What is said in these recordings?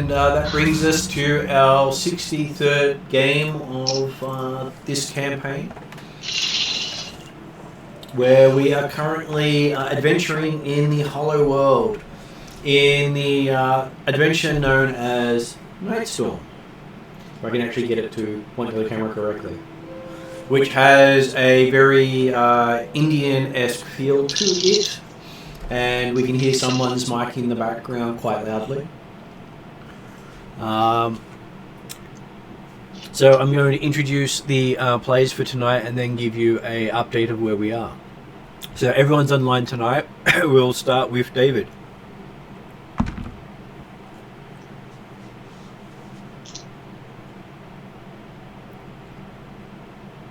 And that brings us to our 63rd game of this campaign, where we are currently adventuring in the Hollow World, in the adventure known as Nightstorm. If I can actually get it to point to the camera correctly. Which has a very Indian-esque feel to it, and we can hear someone's mic in the background quite loudly. So I'm going to introduce the players for tonight and then give you a update of where we are. So everyone's online tonight. We'll start with David.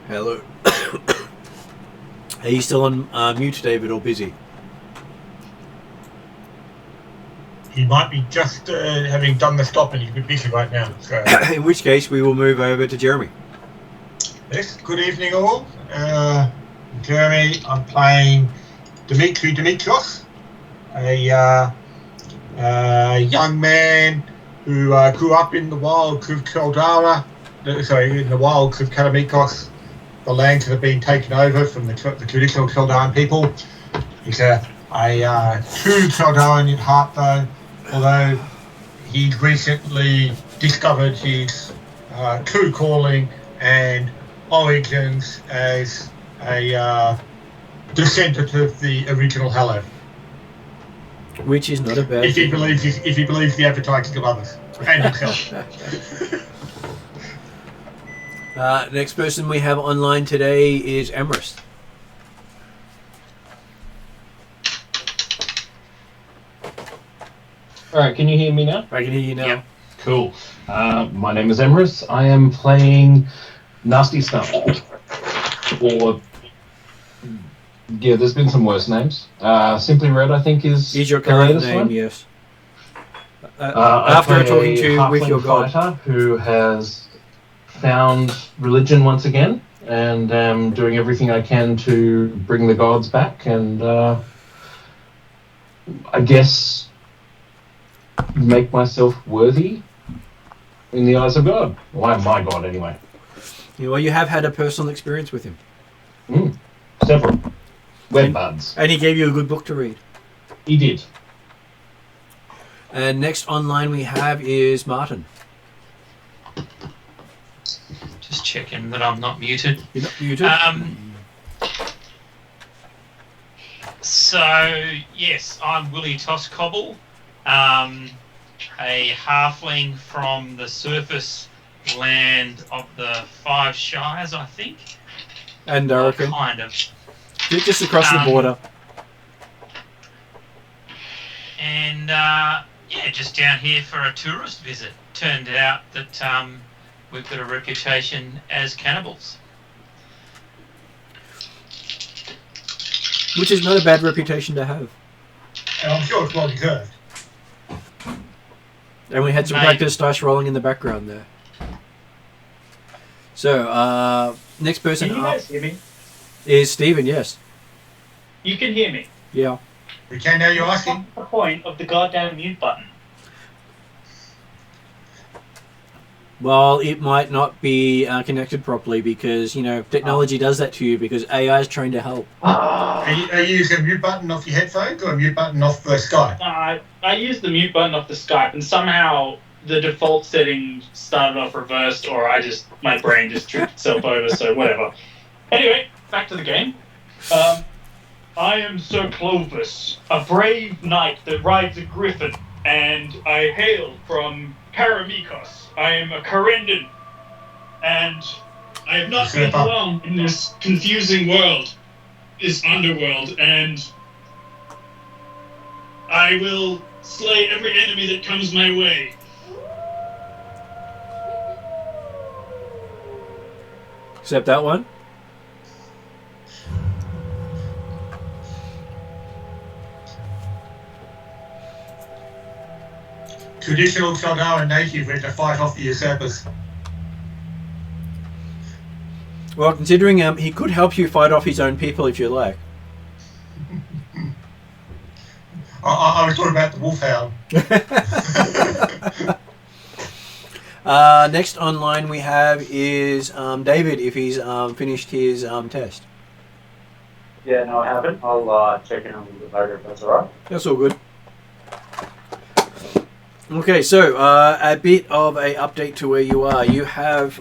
Hello. Are you still on mute, David, or busy? He might be just having done the stop and he's a bit busy right now. So. In which case, we will move over to Jeremy. Yes, good evening all. Jeremy, I'm playing Dimitrios, a young man who grew up in the wilds of Karameikos, the lands that have been taken over from the traditional Chaldean people. He's a true Chaldean in heart, though, although he's recently discovered his true calling and origins as a descendant of the original Hello. Which is not a bad if he believes the advertising of others and himself. Next person we have online today is Emrys. Alright, can you hear me now? I can hear you now. Yep. Cool. My name is Emrys. I am playing Nasty Stump. Or... yeah, there's been some worse names. Simply Red, I think, is your the current latest name, one. yes. After talking to you with your god. Fighter who has found religion once again, and am doing everything I can to bring the gods back, and I guess make myself worthy in the eyes of God. Well, I'm my God anyway. Yeah, well, you have had a personal experience with him. Several. Web buds. And he gave you a good book to read. He did. And next online we have is Martin. Just checking that I'm not muted. You're not muted? So, yes, I'm Willie Toscobble, a halfling from the surface land of the Five Shires, I think. And Darkin. Kind of. Just across the border. And, just down here for a tourist visit. Turned out that we've got a reputation as cannibals. Which is not a bad reputation to have. And I'm sure it's well deserved. And we had some practice dice rolling in the background there. So, next person Can you guys hear me? is Stephen, yes. You can hear me. Yeah. We can now, you're asking. What's the point of the goddamn mute button? Well, it might not be connected properly because, technology does that to you because AI is trying to help. Are you using a mute button off your headphones or a mute button off the Skype? I used the mute button off the Skype and somehow the default setting started off reversed, or my brain just tripped itself over, so whatever. Anyway, back to the game. I am Sir Clovis, a brave knight that rides a griffin, and I hail from Karameikos. I am a Karendan, and I have not been alone in this confusing world, this underworld, and I will slay every enemy that comes my way. Except that one? Traditional Chaldean native ready to fight off the usurpers. Well, considering he could help you fight off his own people if you like. I was talking about the wolfhound. Next online we have is David, if he's finished his test. Yeah, no, I haven't. I'll check in a little bit later if that's alright. That's all good. Okay, so a bit of a update to where you are. You have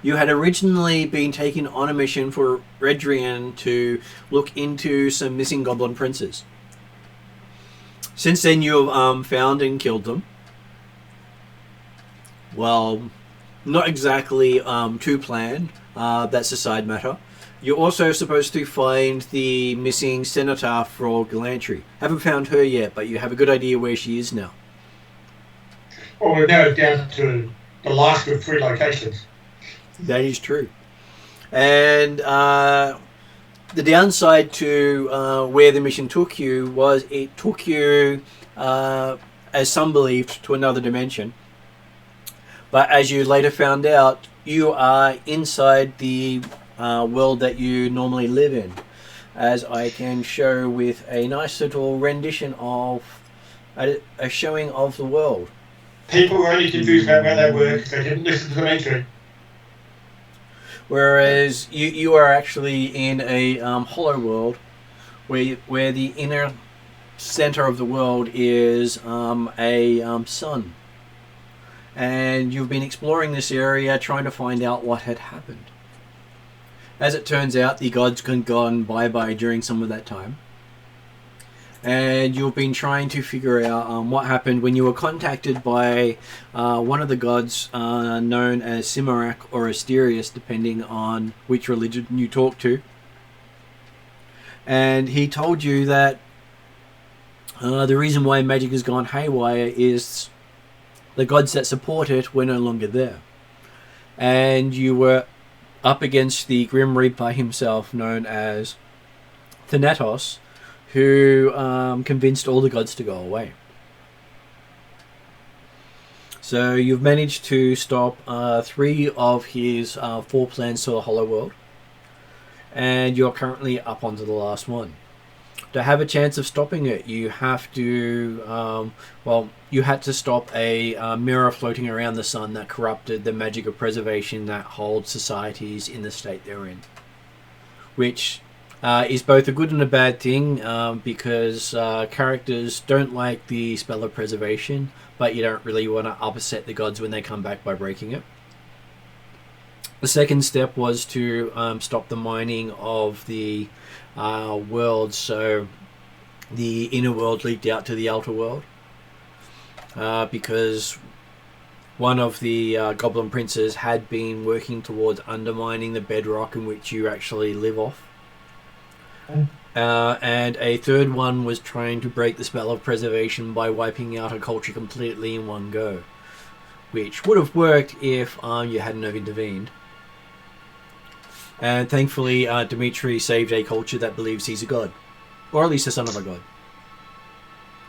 you had originally been taken on a mission for Redrian to look into some missing goblin princes. Since then, you've found and killed them. Well, not exactly to plan. That's a side matter. You're also supposed to find the missing Cenotaph for Galantry. Haven't found her yet, but you have a good idea where she is now. Well, we're now down to the last of 3 locations. That is true. And the downside to where the mission took you was it took you, as some believed, to another dimension. But as you later found out, you are inside the world that you normally live in, as I can show with a nice little rendition of a showing of the world. People were only confused about where they were because they didn't listen to the mentoring. Whereas you are actually in a hollow world where the inner center of the world is a sun. And you've been exploring this area trying to find out what had happened. As it turns out, the gods had gone bye-bye during some of that time. And you've been trying to figure out what happened when you were contacted by one of the gods known as Simarak or Asterius, depending on which religion you talk to. And he told you that the reason why magic has gone haywire is the gods that support it were no longer there. And you were up against the Grim Reaper himself, known as Thanatos, who convinced all the gods to go away. So you've managed to stop 3 of his 4 plans to the Hollow World, and you're currently up onto the last one. To have a chance of stopping it, you have to, you had to stop a mirror floating around the sun that corrupted the magic of preservation that holds societies in the state they're in. Which is both a good and a bad thing, because characters don't like the spell of preservation, but you don't really want to upset the gods when they come back by breaking it. The second step was to stop the mining of the world, so the inner world leaked out to the outer world, because one of the goblin princes had been working towards undermining the bedrock in which you actually live off. And a third one was trying to break the spell of preservation by wiping out a culture completely in one go, which would have worked if you hadn't have intervened. And thankfully, Dimitri saved a culture that believes he's a god. Or at least the son of a god.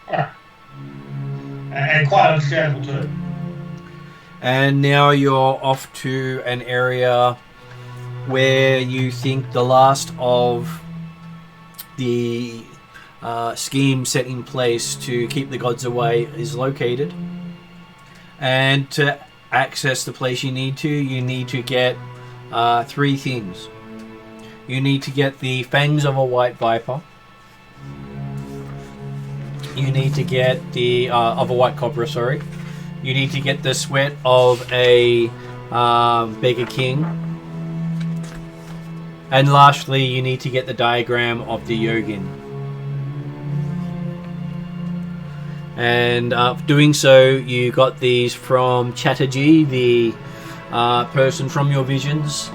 Yeah. And quite understandable too. And now you're off to an area where you think the last of the scheme set in place to keep the gods away is located. And to access the place you need to get 3 things. You need to get the fangs of a white viper. You need to get the of a white cobra. Sorry. You need to get the sweat of a beggar king. And lastly, you need to get the diagram of the Yogin. And doing so, you got these from Chatterjee, the person from your visions,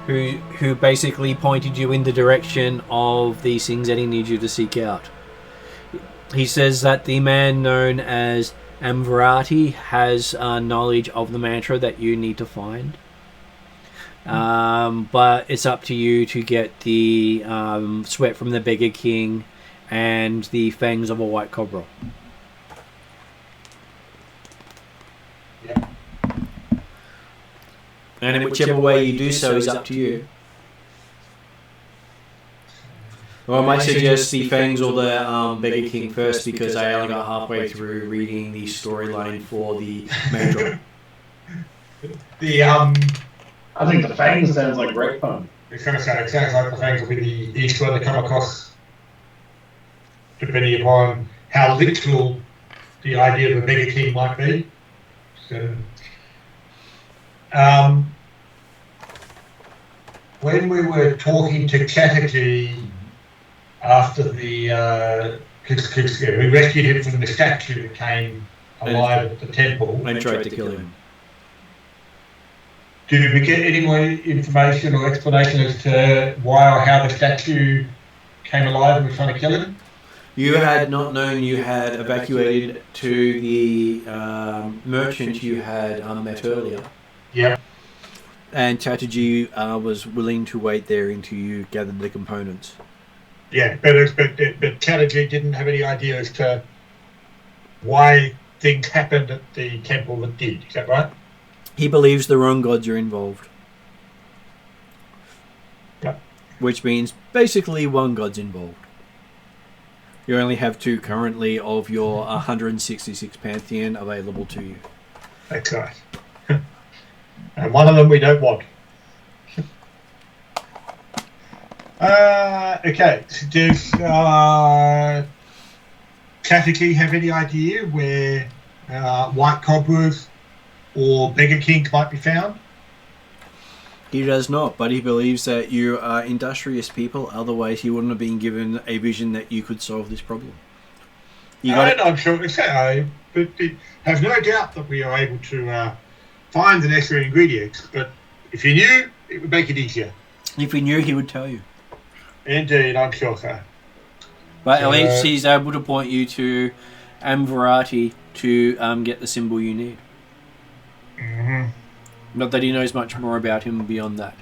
who basically pointed you in the direction of these things that he needs you to seek out. He says that the man known as Amvarati has knowledge of the mantra that you need to find. But it's up to you to get the sweat from the beggar king and the fangs of a white cobra. Yeah. And in whichever way you do so is up to you. Well, I might suggest the Fangs or the Beggar King first because I only got halfway through reading the storyline for the Major. I think the Fangs sounds like great fun. It sounds like the Fangs will be the each one they come across, depending upon how literal the idea of a Mega King might be. So, when we were talking to Chatterjee after the we rescued him from the statue that came alive at the temple. I tried to kill him. Did we get any more information or explanation as to why or how the statue came alive and was trying to kill him? You had not known you had evacuated to the merchant you had met earlier. Yeah. And Chatterjee was willing to wait there until you gathered the components. Yeah, but Chatterjee didn't have any idea as to why things happened at the temple that did. Is that right? He believes the wrong gods are involved. Yep. Which means basically one god's involved. You only have 2 currently of your 166 pantheon available to you. That's right. And one of them we don't want. Okay. So does Chatterjee have any idea where White Cobras or Beggar Kings might be found? He does not, but he believes that you are industrious people, otherwise he wouldn't have been given a vision that you could solve this problem. I'm sure to say, but have no doubt that we are able to find the necessary ingredients, but if you knew, it would make it easier. If he knew, he would tell you. Indeed, I'm sure so. But at least he's able to point you to Amvarati to get the symbol you need. Mm-hmm. Not that he knows much more about him beyond that.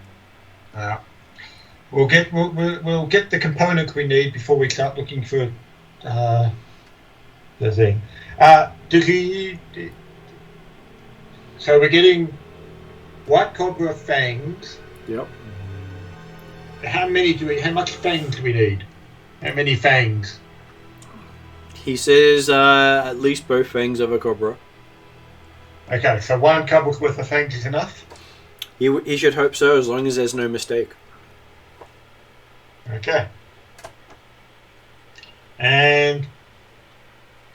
We'll get the components we need before we start looking for the thing. So we're getting White Cobra fangs. Yep. How much fangs do we need? How many fangs? He says at least both fangs of a cobra. Okay, so 1 cobra's worth of fangs is enough? He should hope so, as long as there's no mistake. Okay. And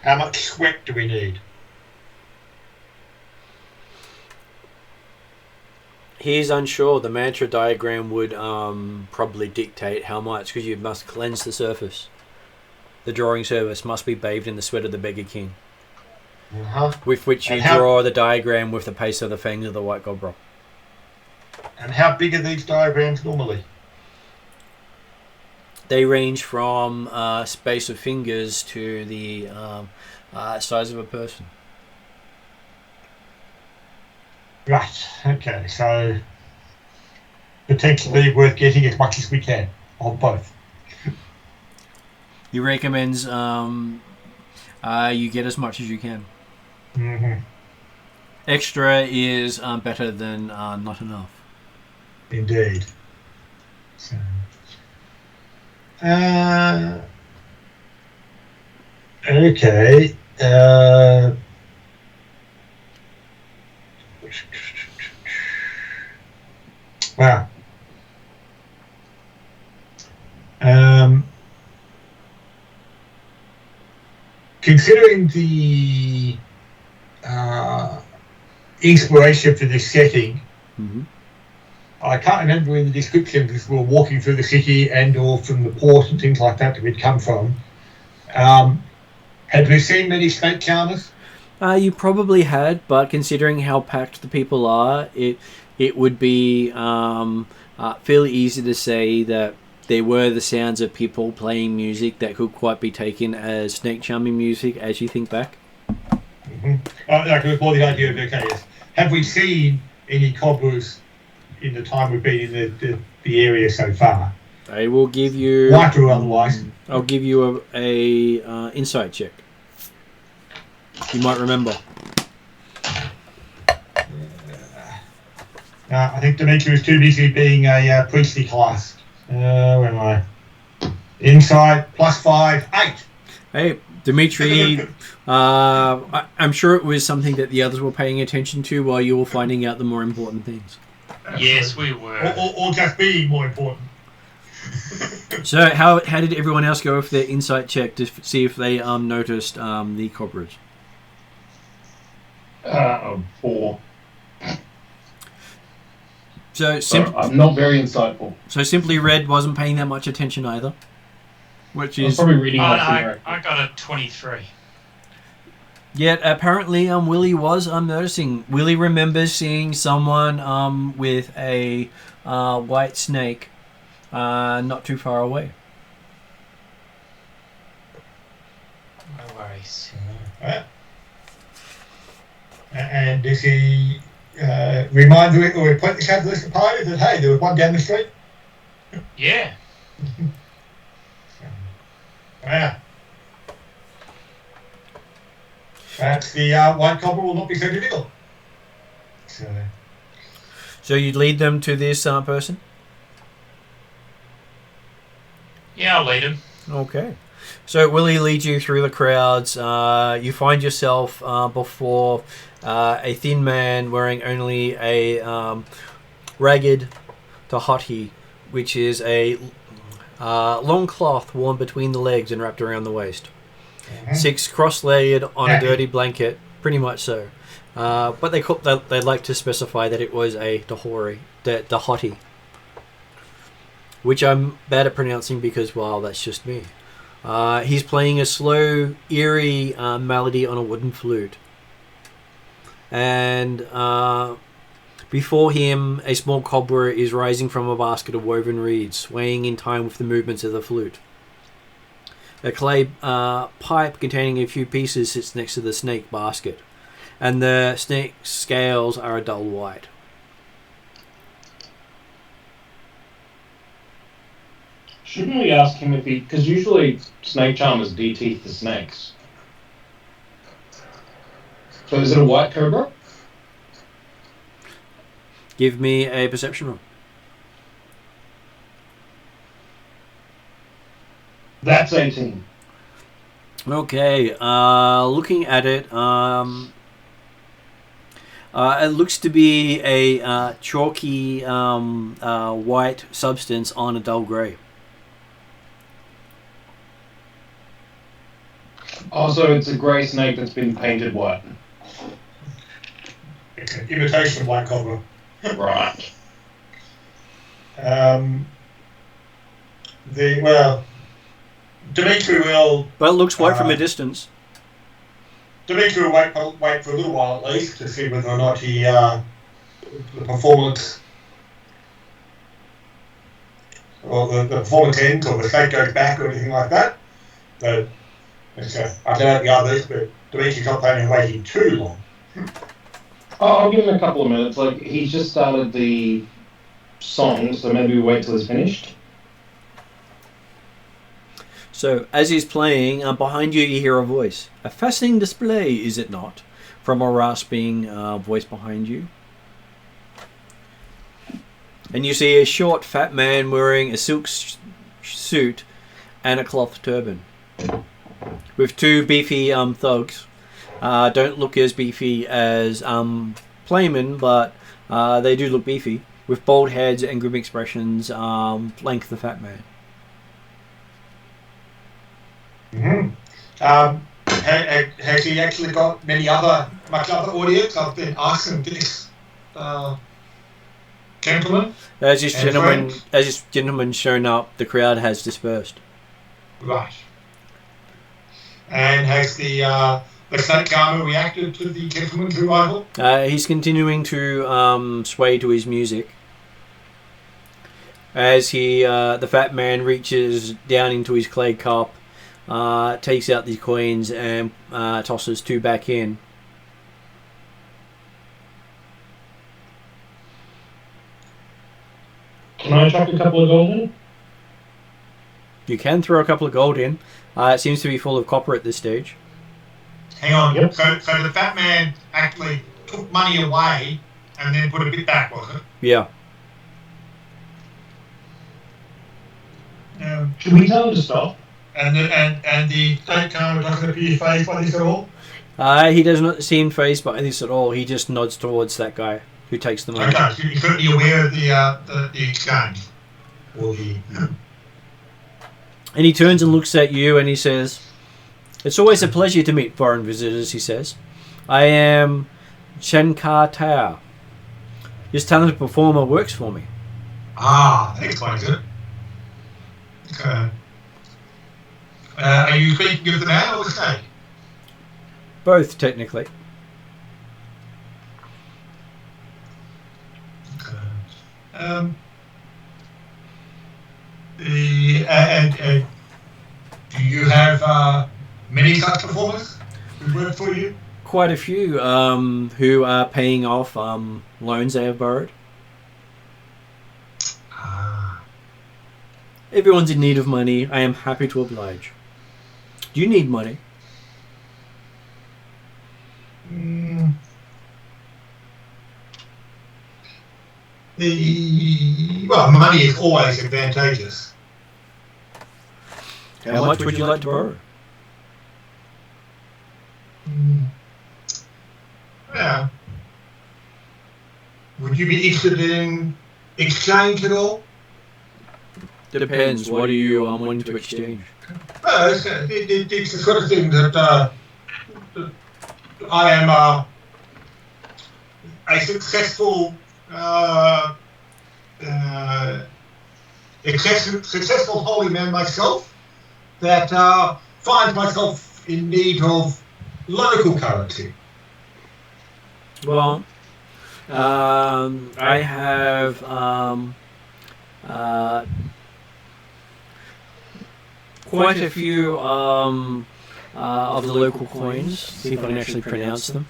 how much sweat do we need? He's unsure. The mantra diagram would probably dictate how much, because you must cleanse the surface. The drawing surface must be bathed in the sweat of the Beggar King. Uh-huh. With which you draw the diagram with the pace of the fangs of the White Cobra. And how big are these diagrams normally? They range from space of fingers to the size of a person. Right, okay, so potentially worth getting as much as we can of both. He recommends you get as much as you can. Mm-hmm. Extra is better than not enough. Indeed. So, okay. Wow. Considering the inspiration for this setting, Mm-hmm. I can't remember in the description because we were walking through the city and or from the port and things like that we'd come from. Had we seen many snake charmers? You probably had, but considering how packed the people are, it would be fairly easy to say that there were the sounds of people playing music that could quite be taken as snake charming music as you think back. Mm-hmm. Like it was more the idea of, okay, yes. Have we seen any cobras in the time we've been in the area so far? I will give you... White or otherwise. I'll give you a insight check. You might remember. I think Demetri was too busy being a priestly class. Where am I? Insight +5, 8. Hey, Dimitri, I'm sure it was something that the others were paying attention to while you were finding out the more important things. Yes, we were. Or just being more important. So how did everyone else go for their insight check to see if they noticed the Cobras? 4. So I'm not very insightful. So Simply Red wasn't paying that much attention either. Which I was is probably reading Oh, my no, scenario. I got a 23. yet apparently Willie was noticing. Willie remembers seeing someone with a white snake not too far away. No worries. And does he remind you or point the cat list apart that, hey, there was one down the street? Yeah. Yeah. Perhaps the white cobra will not be so difficult. So you'd lead them to this person? Yeah, I'll lead him. Okay. So Willie leads you through the crowds. You find yourself before a thin man wearing only a ragged tahati, which is a long cloth worn between the legs and wrapped around the waist. Mm-hmm. 6 cross-layered on a dirty blanket, pretty much so. But they like to specify that it was a tahati, which I'm bad at pronouncing because, well, that's just me. He's playing a slow, eerie melody on a wooden flute. And before him, a small cobra is rising from a basket of woven reeds, swaying in time with the movements of the flute. A clay pipe containing a few pieces sits next to the snake basket, and the snake's scales are a dull white. Shouldn't we ask him if he... Because usually snake charmers de-teeth the snakes. So is it a white cobra? Give me a perception roll. That's 18. Okay, looking at it, it looks to be a chalky white substance on a dull grey. Oh, so it's a grey snake that's been painted white. It's an imitation white cobra. Right. Dimitri will... But it looks white from a distance. Dimitri will wait for a little while at least to see whether or not the performance or the performance ends or the snake goes back or anything like that. But I don't know the others, but Dimitri's not planning on waiting too long. I'll give him a couple of minutes. Like, he's just started the song, so maybe we wait till he's finished. So, as he's playing, behind you hear a voice. A fascinating display, is it not? From a rasping voice behind you. And you see a short, fat man wearing a silk suit and a cloth turban. With 2 beefy thugs. Don't look as beefy as Playman, but they do look beefy. With bald heads and grim expressions, flank the fat man. Mm-hmm. Has he actually got much other audience? I've been asking this gentleman. As this gentleman's shown up, the crowd has dispersed. Right. And has the snake charmer reacted to the gentleman's arrival? He's continuing to sway to his music. As the fat man reaches down into his clay cup, takes out these coins and tosses 2 back in. Can I chuck a couple of gold in? You can throw a couple of gold in. It seems to be full of copper at this stage. Hang on. Yep. So the fat man actually took money away and then put a bit back, was it? Yeah. Can we tell him to stop? And the stakeholder doesn't appear phased by this at all? He does not seem phased by this at all. He just nods towards that guy who takes the money. Okay, so you're certainly aware of the exchange. Or the... And he turns and looks at you and he says, "It's always a pleasure to meet foreign visitors," he says. "I am Shenkar Tao. This talented performer works for me." Ah, that explains it. Okay. Are you speaking of the man or the snake? Both, technically. Okay. And do you have many such performers who work for you? Quite a few who are paying off loans they have borrowed. Ah. Everyone's in need of money. I am happy to oblige. Do you need money? Well, money is always advantageous. How much would you like to borrow? Yeah. Would you be interested in exchange at all? Depends. What are you wanting to exchange? Well, it's the sort of thing that I am a successful successful holy man myself that finds myself in need of local currency. Well, I have quite a few of the local coins. See if I can actually pronounce them,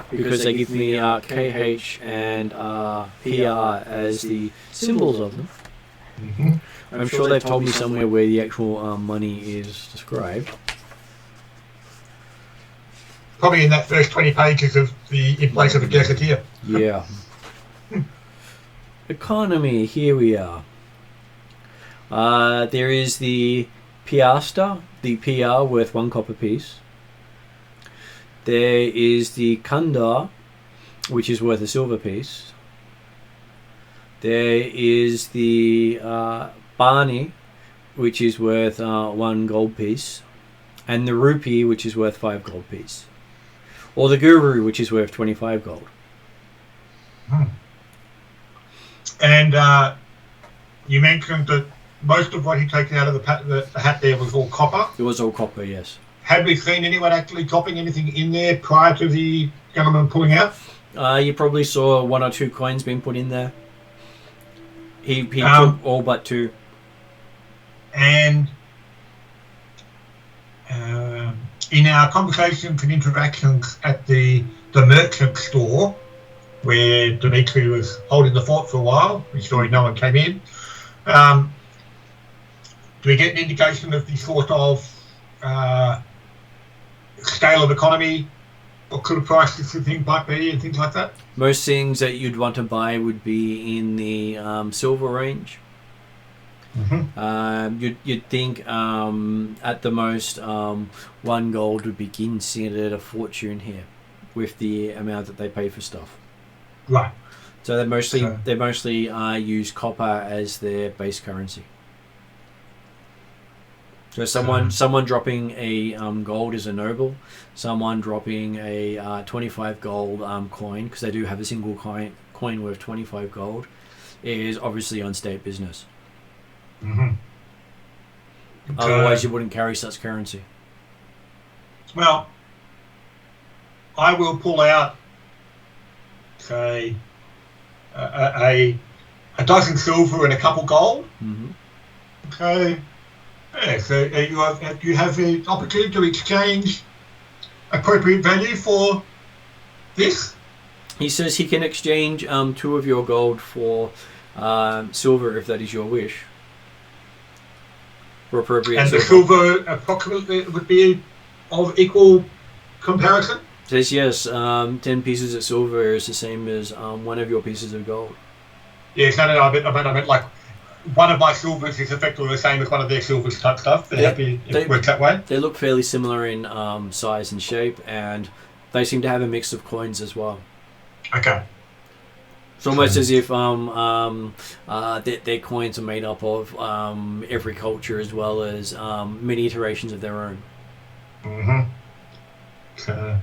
because they give me KH and PR as the symbols of them. Mm-hmm. I'm sure they've told me somewhere where the actual money is described. Probably in that first 20 pages of in place of the gazetteer. Yeah. Economy, here we are. There is the piasta, the PR worth 1 copper piece. There is the kanda, which is worth a silver piece. There is the bani, which is worth 1 gold piece. And the rupee, which is worth 5 gold piece. Or the guru, which is worth 25 gold. And you mentioned that most of what he takes out of the hat there was all copper. It was all copper, yes. Had we seen anyone actually dropping anything in there prior to the gentleman pulling out? You probably saw 1 or 2 coins being put in there. He took all but 2. And in our conversations and interactions at the merchant store, where Dimitri was holding the fort for a while, we saw no one came in, do we get an indication of the sort of scale of economy, what kind of prices and things might be and things like that? Most things that you'd want to buy would be in the silver range. Mm-hmm. You'd think at the most 1 gold would be considered a fortune here, with the amount that they pay for stuff. Right. So they mostly use copper as their base currency. So someone dropping a gold is a noble. Someone dropping a 25 gold coin, because they do have a single coin worth 25 gold, is obviously on state business. Mm-hmm. Otherwise, you wouldn't carry such currency. Well, I will pull out, say, a dozen silver and a couple gold. Mm-hmm. Okay. Yeah, so you have the opportunity to exchange appropriate value for this? He says he can exchange 2 of your gold for silver, if that is your wish. For appropriate and silver. The silver approximately would be of equal comparison? Says yes, 10 pieces of silver is the same as 1 of your pieces of gold. Yes, no, I meant like one of my silvers is effectively the same as one of their silvers type stuff. They're happy if it works that way. They look fairly similar in size and shape, and they seem to have a mix of coins as well. Okay. It's almost as if their coins are made up of every culture as well as many iterations of their own. Mm-hmm. So,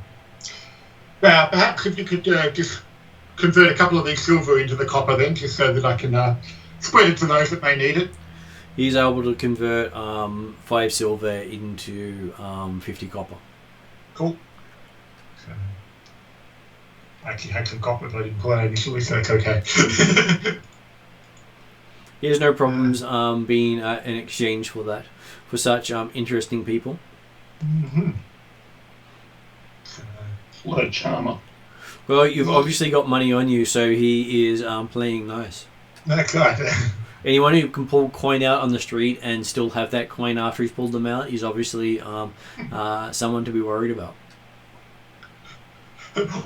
well, perhaps if you could just convert a couple of these silver into the copper then, just so that I can spread it to those that may need it. He's able to convert 5 silver into 50 copper. Cool. So, I actually had some copper, but I didn't pull it out initially, so it's okay. He has no problems being in exchange for that, for such interesting people. Mm-hmm. What a charmer. Well, you've obviously got money on you, so he is playing nice. That's right. Anyone who can pull coin out on the street and still have that coin after he's pulled them out is obviously someone to be worried about.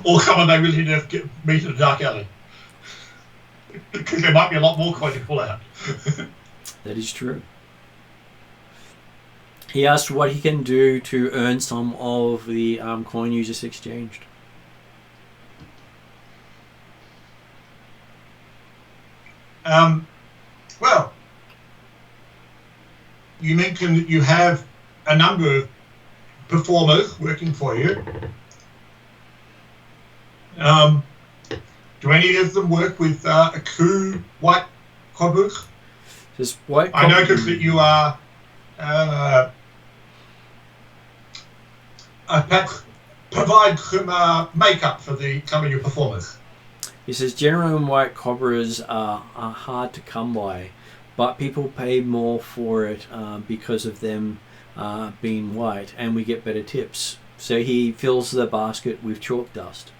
Or someone they really need to meet in a dark alley. Because there might be a lot more coin to pull out. That is true. He asked what he can do to earn some of the coin you just exchanged. Well, you mentioned you have a number of performers working for you. Do any of them work with true white Cobras? Just white. I noticed that you are perhaps provide some makeup for some of your performers. He says genuine white Cobras are hard to come by, but people pay more for it because of them being white, and we get better tips. So he fills the basket with chalk dust,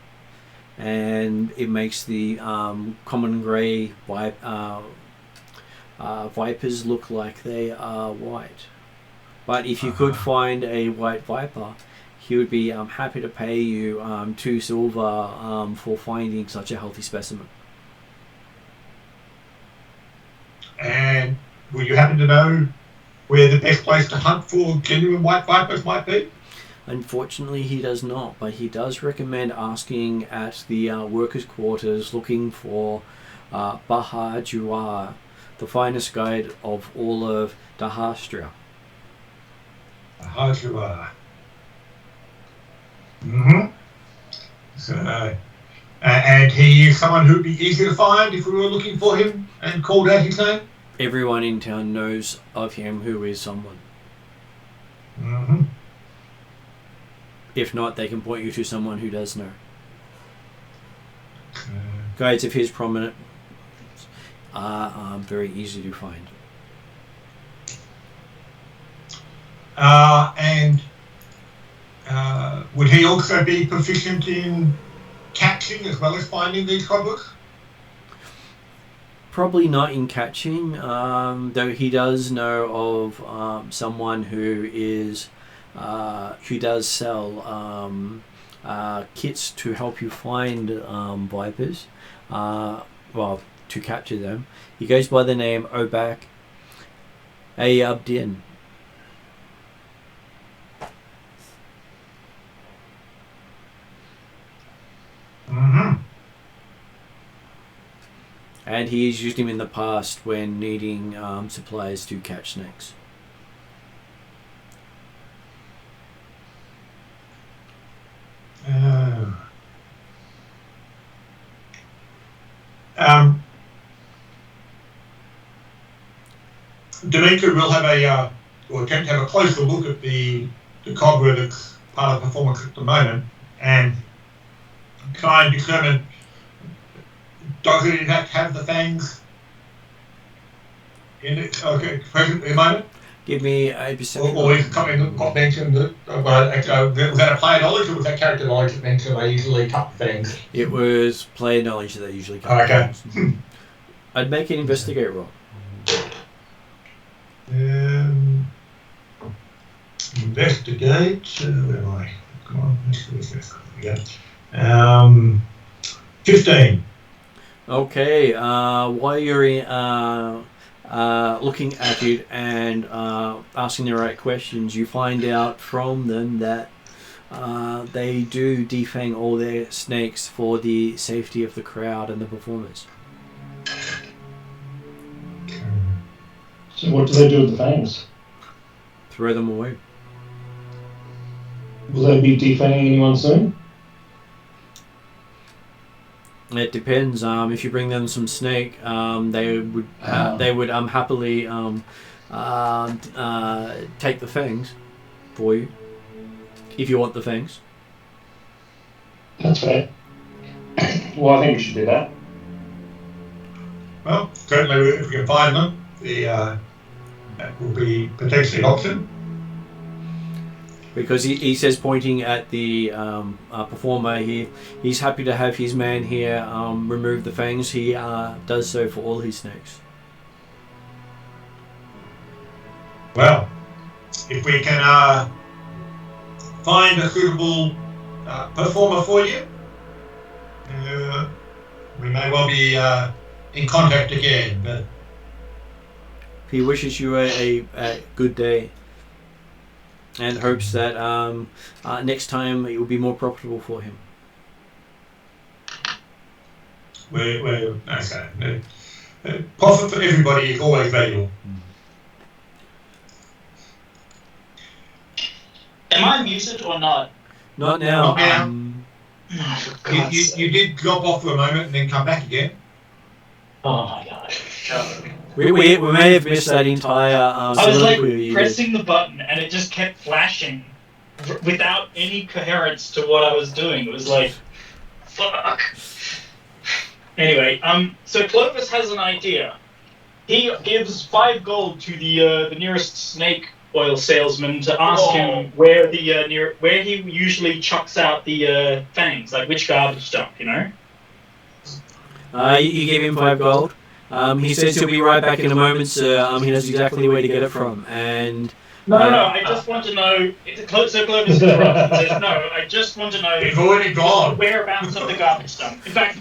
and it makes the common grey vipers look like they are white. But if you could find a white viper, he would be happy to pay you 2 silver for finding such a healthy specimen. And will you happen to know where the best place to hunt for genuine white vipers might be? Unfortunately, he does not, but he does recommend asking at the workers' quarters, looking for Bahar Juar, the finest guide of all of Dahastria. Bahar Juar. Mm-hmm. So, and he is someone who'd be easy to find if we were looking for him and called out his name? Everyone in town knows of him who is someone. Mm-hmm. If not, they can point you to someone who does know. Guides of his prominent are very easy to find. And would he also be proficient in catching as well as finding these Cobras? Probably not in catching, though he does know of someone who does sell kits to help you find vipers, to capture them. He goes by the name Obak Ayabdin. Mm-hmm. And he has used him in the past when needing supplies to catch snakes. Dimitri will have attempt to have a closer look at the Cobra that's part of the performance at the moment and try and determine, does it in fact have the fangs in it present at the moment? Give me a perception. Or is it something that got mentioned that, was that a player knowledge or was that character knowledge that mentioned they usually cut the fangs? It was player knowledge that they usually cut Okay. the fangs. I'd make an investigate roll. Investigate. Where am I? Come on, let's do this. Yeah. 15. Okay. While you're looking at it and asking the right questions, you find out from them that they do defang all their snakes for the safety of the crowd and the performers. So what do they do with the fangs? Throw them away. Will they be defanging anyone soon? It depends. If you bring them some snake, they would happily take the fangs for you if you want the fangs. That's fair. Well, I think we should do that. Well, certainly if we can find them, that will be potentially an option. Because he says, pointing at the performer, he's happy to have his man here remove the fangs. He does so for all his snakes. Well, if we can find a suitable performer for you, we may well be in contact again. But he wishes you a good day and hopes that next time it will be more profitable for him. We're okay. Profit for everybody is always valuable. Am I muted or not? Not now. Not now. You did drop off for a moment and then come back again. Oh my god. We may have missed that entire I was like soliloquy you did. pressing the button and it just kept flashing without any coherence to what I was doing. It was like, fuck. Anyway, so Clovis has an idea. He gives 5 gold to the nearest snake oil salesman to ask him where the where he usually chucks out the fangs, like which garbage dump, you know. You gave him 5 gold. He says he'll be right back in a moment, sir. He knows exactly where to get it from. And No, I just want to know. So Clovis interrupts and says, "No, I just want to know It's already gone. the whereabouts of the garbage dump." In fact,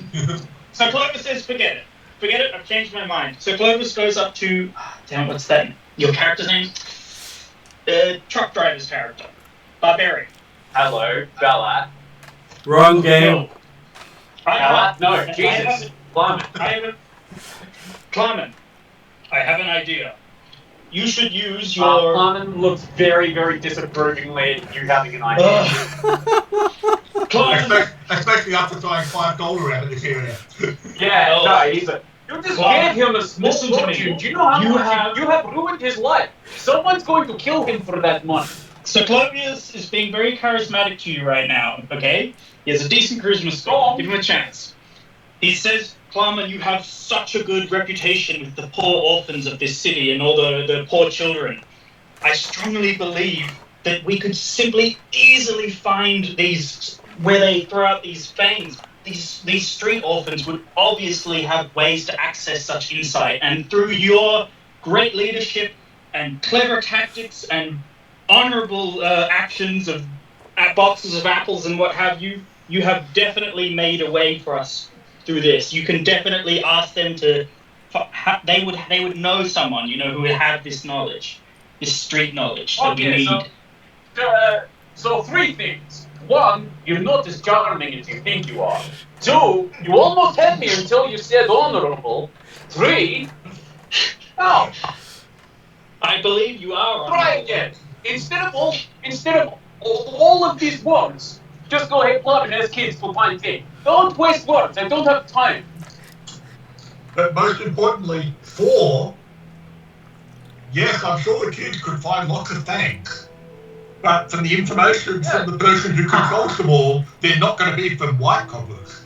so Clovis says, "Forget it. I've changed my mind." So Clovis goes up to, damn, what's that? Your character's name? Truck driver's character, Barbarian. Hello, Bella. wrong game. No, Jesus. Clyman, I have an idea. You should use your... Clyman looks very, very disapprovingly at you having an idea. Clyman, Especially after throwing $5 around in this area. Yeah, no, he's a... You just gave him a small Listen to me. fortune. Do you know how much you have ruined his life? Someone's going to kill him for that money. So Clovis is being very charismatic to you right now, okay? He has a decent charisma score. Give him a chance. He says, Clyman, you have such a good reputation with the poor orphans of this city and all the poor children. I strongly believe that we could easily find these, where they throw out these fangs. These street orphans would obviously have ways to access such insight. And through your great leadership and clever tactics and honorable actions of boxes of apples and what have you, you have definitely made a way for us through this. You can definitely ask them to. They would know someone, who would have this knowledge, this street knowledge that we need. So 3 things. 1, you're not as charming as you think you are. 2, you almost had me until you said honorable. 3, no. I believe you are. Try again. Instead of all of these words, just go ahead, club and ask kids to find things. Don't waste words. I don't have time. But most importantly, 4, yes, I'm sure the kids could find lots of things. But from the information from the person who controls them all, they're not going to be from white cobblers.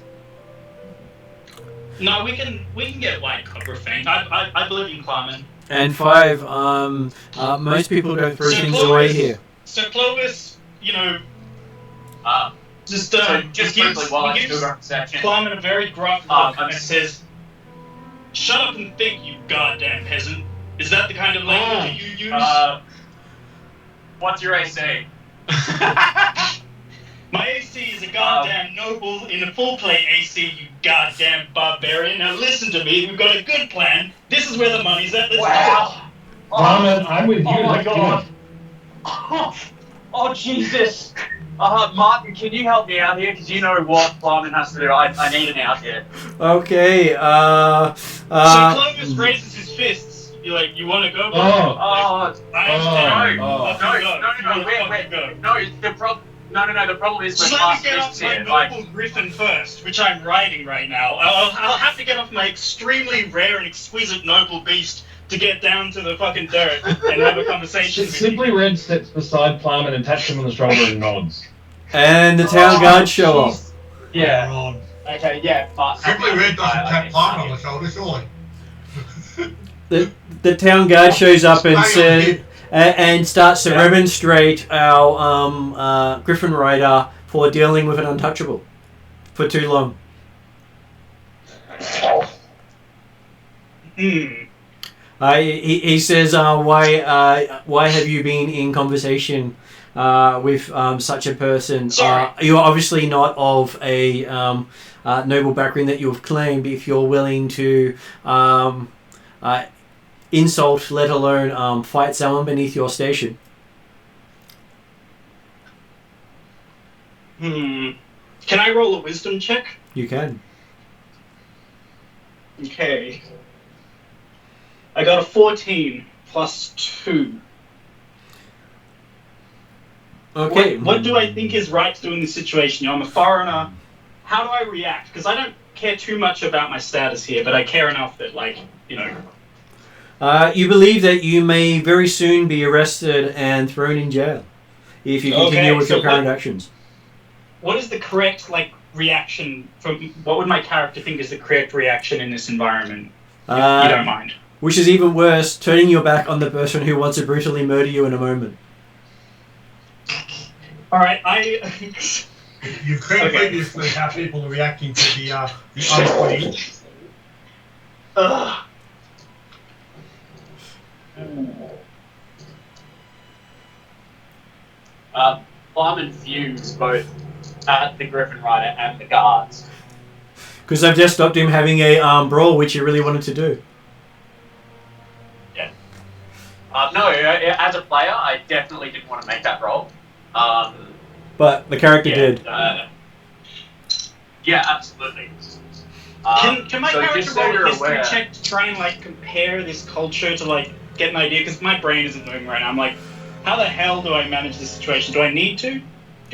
No, we can get white cobra fangs. I believe in Clyman. And 5, most people don't throw things away here. So Clovis, just Just gives quickly while I do our perception. Clyman a very gruff look and says, "Shut up and think, you goddamn peasant." Is that the kind of language you use? What's your AC? My AC is a goddamn noble in a full plate AC, you goddamn barbarian. Now listen to me, we've got a good plan. This is where the money's at. Let's Wow. Barman, I'm with you. Oh my Let's do god. it. Oh, Jesus. Martin, can you help me out here? Because you know what Barman has to do. I need an out here. Okay. So Clovis raises his fists. You're like, you want to go? Oh. No, the problem is just with let me get fists off my here. noble griffin first, which I'm riding right now. I'll have to get off my extremely rare and exquisite noble beast to get down to the fucking dirt and have a conversation with Simply you. Red steps beside Plum and taps him on the shoulder and nods. And the town guards show up. Yeah. Okay, yeah, but... Simply Red doesn't tap Plum on the shoulder, surely. The town guard shows up and says, and starts to remonstrate our Griffin Rider for dealing with an untouchable for too long. He says, why have you been in conversation with such a person? You're obviously not of a noble background that you've claimed. If you're willing to insult, let alone fight someone beneath your station. Can I roll a wisdom check? You can. Okay. I got a 14 plus 2. Okay. What do I think is right to do in this situation? I'm a foreigner. How do I react? Because I don't care too much about my status here, but I care enough that, you believe that you may very soon be arrested and thrown in jail if you continue with your current actions. What is the correct reaction from? What would my character think is the correct reaction in this environment? If you don't mind. Which is even worse, turning your back on the person who wants to brutally murder you in a moment. All right, You've heard previously how people are reacting to the unclean. Barman views both the Griffin Rider and the guards. Because I've just stopped him having a brawl, which he really wanted to do. Yeah. No, as a player, I definitely didn't want to make that roll. But the character did. Yeah, absolutely. Can my character just so roll you're a history aware- check to try and compare this culture to get an idea? Because my brain isn't moving right now. I'm like, how the hell do I manage this situation? Do I need to?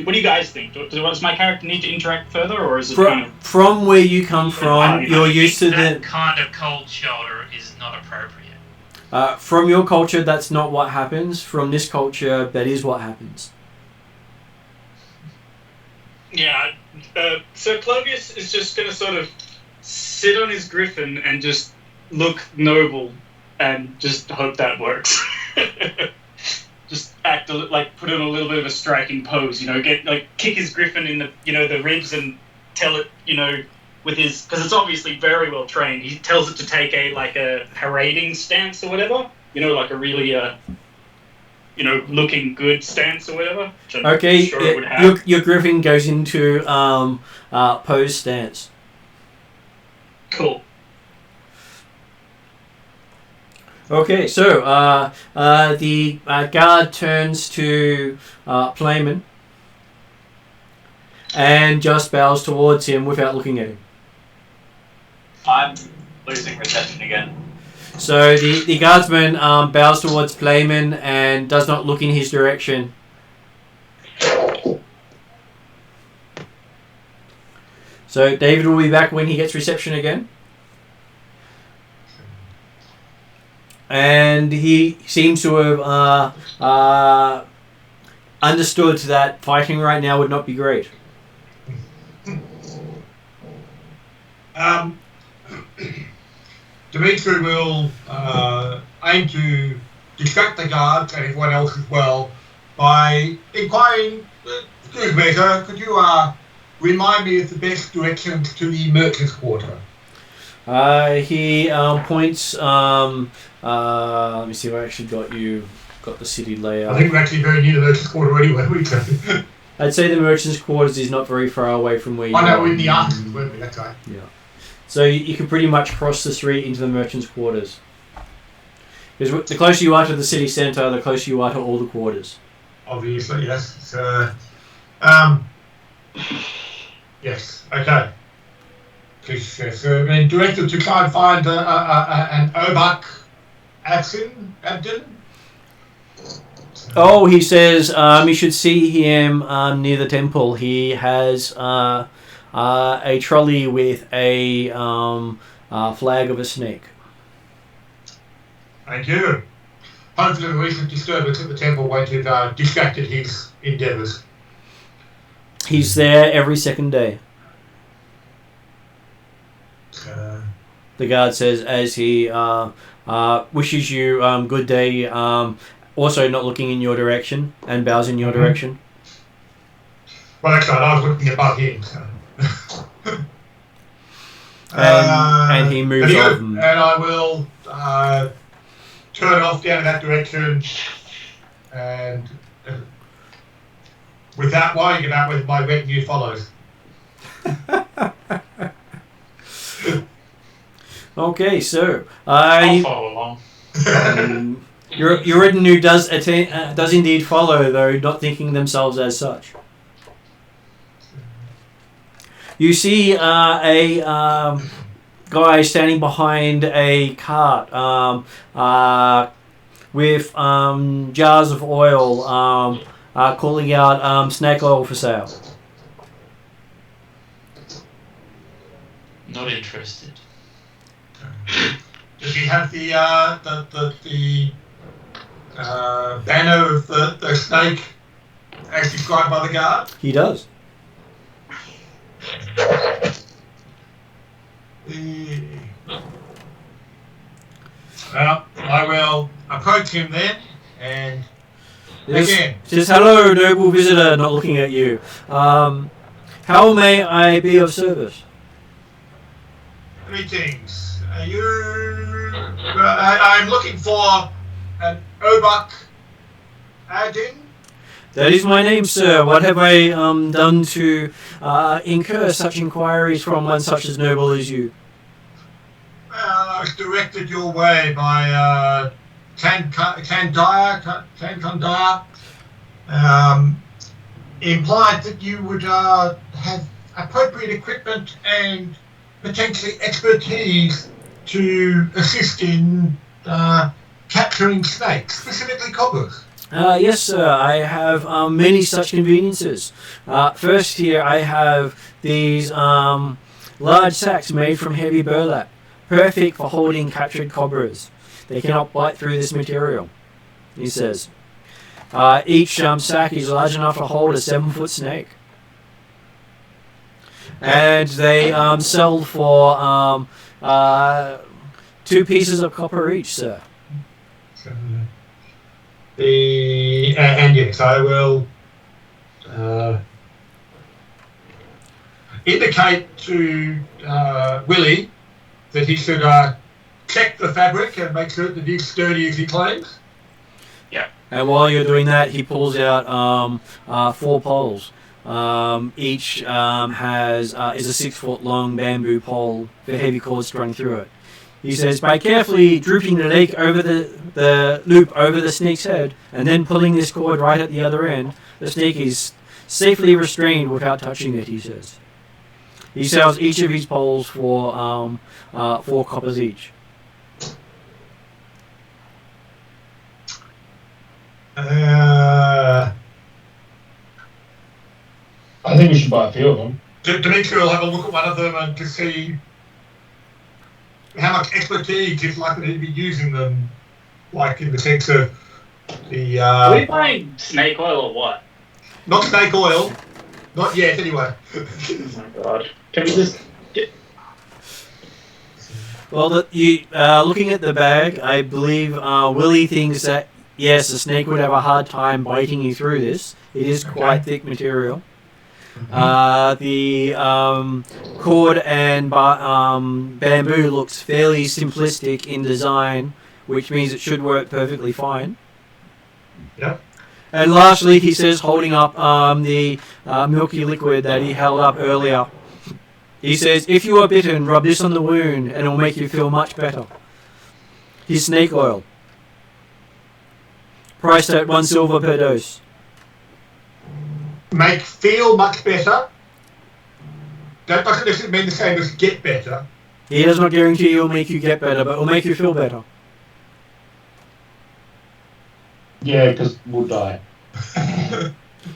What do you guys think? Does my character need to interact further, or is it from where you come from? You're used to that kind of cold shoulder is not appropriate. From your culture, that's not what happens. From this culture, that is what happens. Yeah. So Clovis is just going to sort of sit on his griffin and just look noble and just hope that works. Just act put in a little bit of a striking pose, kick his griffin in the the ribs and tell it, with his, because it's obviously very well trained. He tells it to take a parading stance or whatever, a really looking good stance or whatever. Okay, sure it would have. your griffin goes into pose stance. Cool. Okay, so the guard turns to Playman and just bows towards him without looking at him. I'm losing reception again. So the guardsman bows towards Playman and does not look in his direction. So David will be back when he gets reception again. And he seems to have understood that fighting right now would not be great. Dimitri will aim to distract the guards and everyone else as well by inquiring, excuse me sir, could you remind me of the best directions to the merchant's quarter? He points. Let me see if I actually got the city layout. I think we're actually very near the merchant's quarter anyway. I'd say the merchant's quarters is not very far away from where you I know are. we're in the artisan, weren't we? That's right. Yeah. So you can pretty much cross the street into the merchant's quarters. Because the closer you are to the city centre, the closer you are to all the quarters. Obviously, yes. So, yes. Okay. So, directed to try and find an Obak Abdin. Oh, he says you should see him near the temple. He has a trolley with a flag of a snake. Thank you. Hopefully the recent disturbance at the temple won't have distracted his endeavours. He's there every second day. The guard says as he wishes you good day, also not looking in your direction, and bows in your direction. Well, that's right, I was looking above him. So. And he moves on. And I will turn off down in that direction, and with that way, get out with my retinue follows. Okay, so I'll follow along. Your retinue does indeed follow, though not thinking themselves as such. You see a guy standing behind a cart with jars of oil, calling out snake oil for sale. Not interested. Does he have the banner of the snake as described by the guard? He does. Well, I will approach him then, and again. Says, hello, noble visitor, not looking at you. How may I be of service? Greetings. I'm looking for an Obak Adin. That is my name, sir. What have I done to incur such inquiries from one such as noble as you? I was directed your way by Kandaya, implied that you would have appropriate equipment and potentially expertise to assist in capturing snakes, specifically cobras. Yes, sir. I have many such conveniences. First here, I have these large sacks made from heavy burlap, perfect for holding captured cobras. They cannot bite through this material, he says. Each sack is large enough to hold a 7-foot snake. And they sell for 2 pieces of copper each, sir. And yes, I will indicate to Willie that he should check the fabric and make sure that it's sturdy as he claims. Yeah. And while you're doing that, he pulls out 4 poles. Each is a 6-foot long bamboo pole with heavy cords strung through it. He says, by carefully drooping the leg over the loop over the snake's head and then pulling this cord right at the other end, the snake is safely restrained without touching it, he says. He sells each of his poles for 4 coppers each. I think we should buy a few of them. Dimitri will have a look at one of them and to see how much expertise is likely to be using them, like in the sense of the... Are we buying snake oil or what? Not snake oil. Not yet, anyway. Oh my god. Can we just get... Well, looking at the bag, I believe Willie thinks that, yes, a snake would have a hard time biting you through this. It is quite thick material. The cord and bamboo looks fairly simplistic in design, which means it should work perfectly fine. Yep. And lastly, he says, holding up the milky liquid that he held up earlier. He says, if you are bitten, rub this on the wound and it will make you feel much better. His snake oil. Priced at 1 silver per dose. Make feel much better. That doesn't necessarily mean the same as get better. He does not guarantee it will make you get better, but it will make you feel better. Yeah, because we'll die.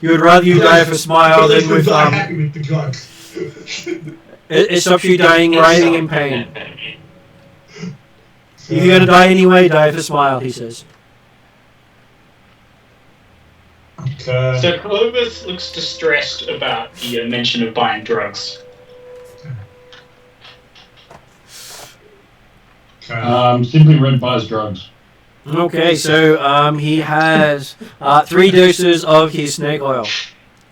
You would rather you die of a smile than with happy with the drugs. it stops you dying writhing in pain. If you're gonna die anyway, die with a smile, he says. So Clovis looks distressed about the mention of buying drugs. Simply Red buys drugs. Okay, so he has 3 doses of his snake oil,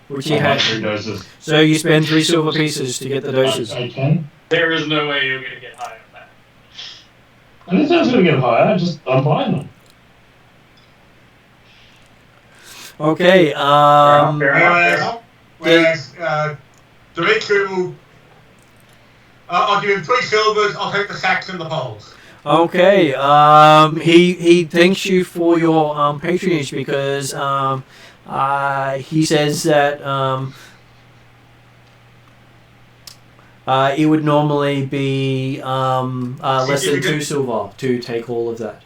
which he has. 3 doses. So you spend 3 silver pieces to get the doses. I can. There is no way you're going to get higher on that. I didn't say I was going to get higher. I'm buying them. Okay. Whereas Dimitri will. I'll give him 3 silvers. I'll take the sacks and the poles. Okay. He thanks you for your patronage because he says that it would normally be less than 2 silver to take all of that.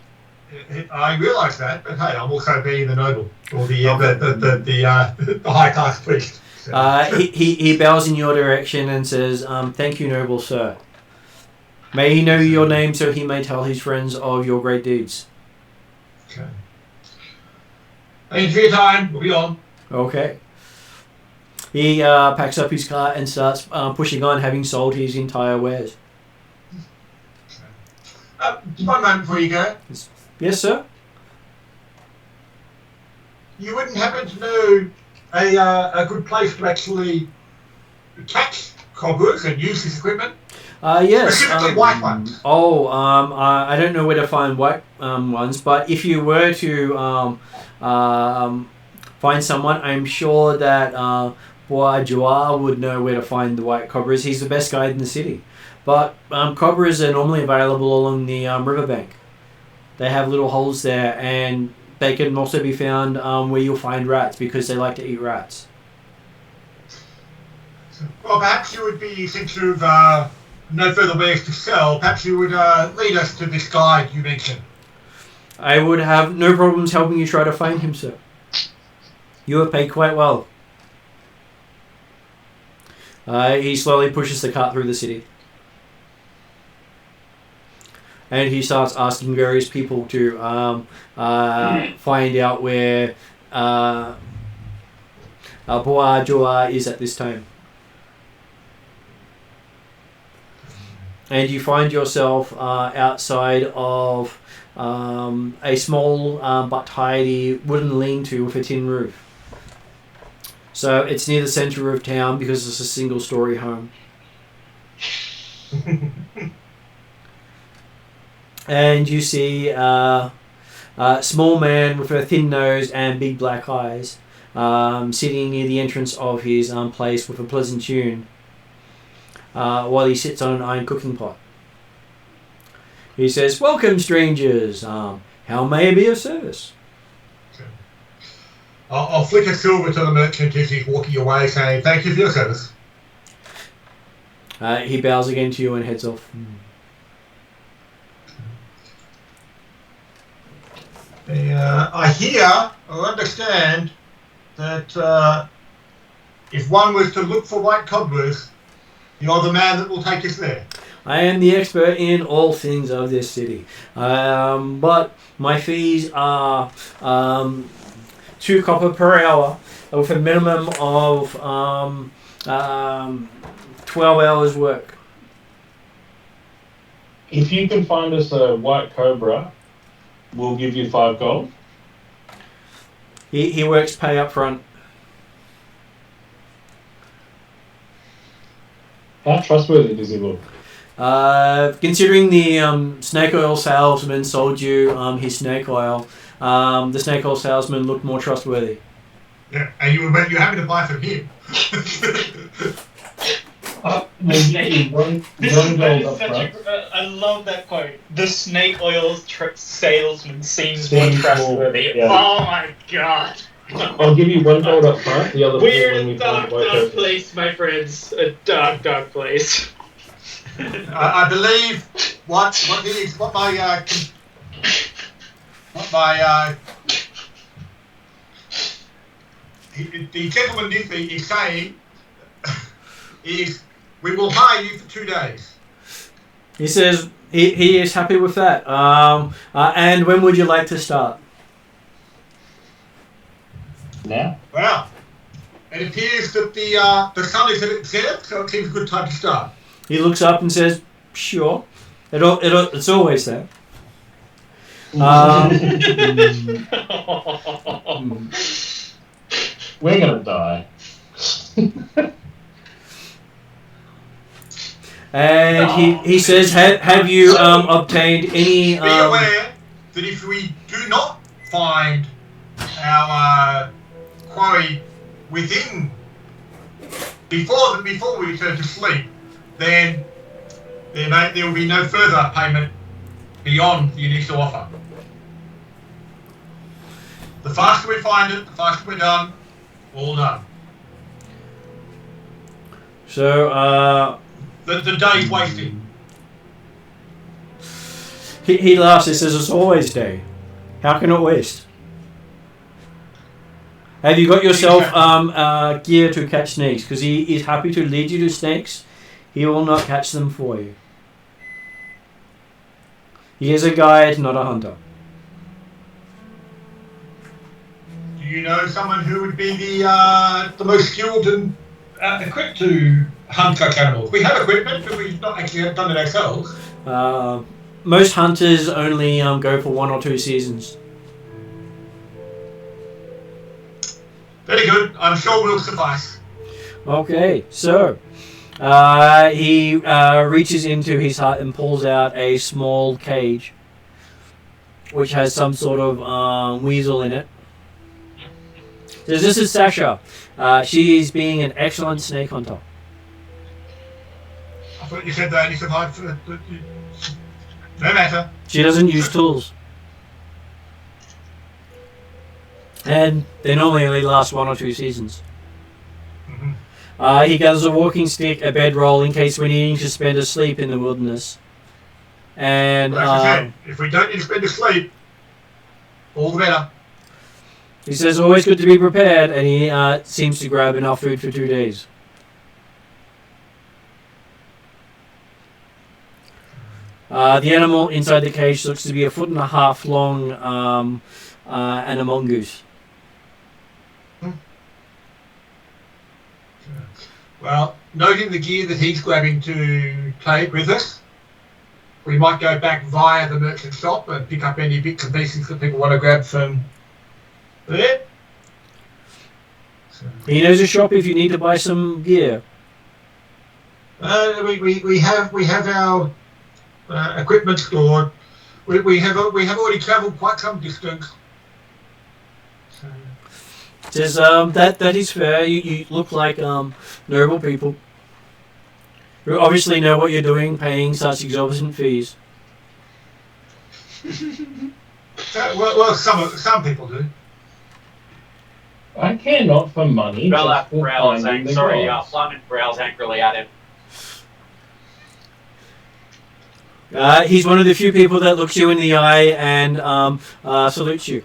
I realise that, but hey, I'm also being the noble or the high class priest. So. He bows in your direction and says, "Thank you, noble sir. May he know your name so he may tell his friends of your great deeds." Okay. Thank you for your time. We'll be on. Okay. He packs up his cart and starts pushing on, having sold his entire wares. One moment before you go. Yes, sir. You wouldn't happen to know a good place to actually catch Cobras and use this equipment? Yes. Specifically white ones. I don't know where to find white ones, but if you were to find someone, I'm sure that Bois would know where to find the white Cobras. He's the best guide in the city. But Cobras are normally available along the riverbank. They have little holes there, and they can also be found where you'll find rats because they like to eat rats. Well, perhaps you would be, since you've no further ways to sell, perhaps you would lead us to this guide you mentioned. I would have no problems helping you try to find him, sir. You are paid quite well. He slowly pushes the cart through the city. And he starts asking various people to find out where Bois is at this time. And you find yourself outside of a small but tidy wooden lean-to with a tin roof. So it's near the centre of town because it's a single-storey home. And you see a small man with a thin nose and big black eyes sitting near the entrance of his place with a pleasant tune while he sits on an iron cooking pot. He says, "Welcome, strangers. How may I be of service?" Okay. I'll flick a silver to the merchant as he's walking away, saying, "Thank you for your service." He bows again to you and heads off. I hear or understand that if one was to look for white cobras, you're the man that will take us there. I am the expert in all things of this city, but my fees are 2 copper per hour with a minimum of 12 hours work. If you can find us a white Cobra, we'll give you 5 gold. He works pay up front. How trustworthy does he look? Considering the snake oil salesman sold you his snake oil, the snake oil salesman looked more trustworthy. Yeah, and you're having to buy from him. We'll get you one That gold is up such front. I love that quote. The snake oil salesman seems Seems more more- trustworthy. yeah. Oh my god. I'll give you one gold up front. The other We're four when in we a find dark, the white dark person. place, my friends. A dark, dark place. I believe what the gentleman is saying is we will hire you for 2 days. He says he is happy with that. And when would you like to start? Now? Well, it appears that the sun is at its zenith, so it seems a good time to start. He looks up and says, "Sure." It's always there. We're gonna die. And he says, "Have you obtained any?" Be aware that if we do not find our quarry within before we return to sleep, then there will be no further payment beyond the initial offer. The faster we find it, the faster we're done. All done. So The day's wasted. he laughs. He says, "It's always day. How can it waste?" Have you got yourself gear to catch snakes? Because he is happy to lead you to snakes. He will not catch them for you. He is a guide, not a hunter. Do you know someone who would be the most skilled and equipped to hunt such animals? We have equipment, but we've not actually done it ourselves. Most hunters only go for 1 or 2 seasons. Very good. I'm sure we'll suffice. Okay, so he reaches into his hut and pulls out a small cage, which has some sort of weasel in it. So this is Sasha. She is being an excellent snake hunter. I thought you said they only survived for... No matter. She doesn't use tools. And they normally only last 1 or 2 seasons. Mm-hmm. He gathers a walking stick, a bedroll in case we're needing to spend a sleep in the wilderness. And Like I said, if we don't need to spend a sleep, all the better. he says, always good to be prepared, and he seems to grab enough food for 2 days. The animal inside the cage looks to be 1.5 feet long and a mongoose. Well, noting the gear that he's grabbing to take with us, we might go back via the merchant shop and pick up any bits and pieces that people want to grab from there. So, He knows a shop if you need to buy some gear. we have our equipment stored. We have already travelled quite some distance. So, Says that is fair. You look like noble people. You obviously know what you're doing, paying such exorbitant fees. well, some people do. I care not for money. Bella just for growls, finding the sorry, gods. Flamin growls angrily at him. He's one of the few people that looks you in the eye and salutes you.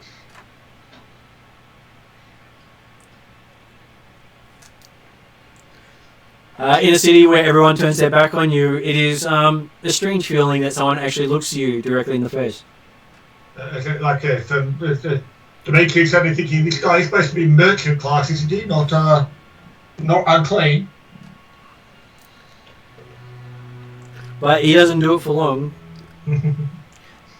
In a city where everyone turns their back on you, it is a strange feeling that someone actually looks you directly in the face. Demetrius suddenly thinking this guy is supposed to be merchant class, isn't he? Not unclean. But he doesn't do it for long.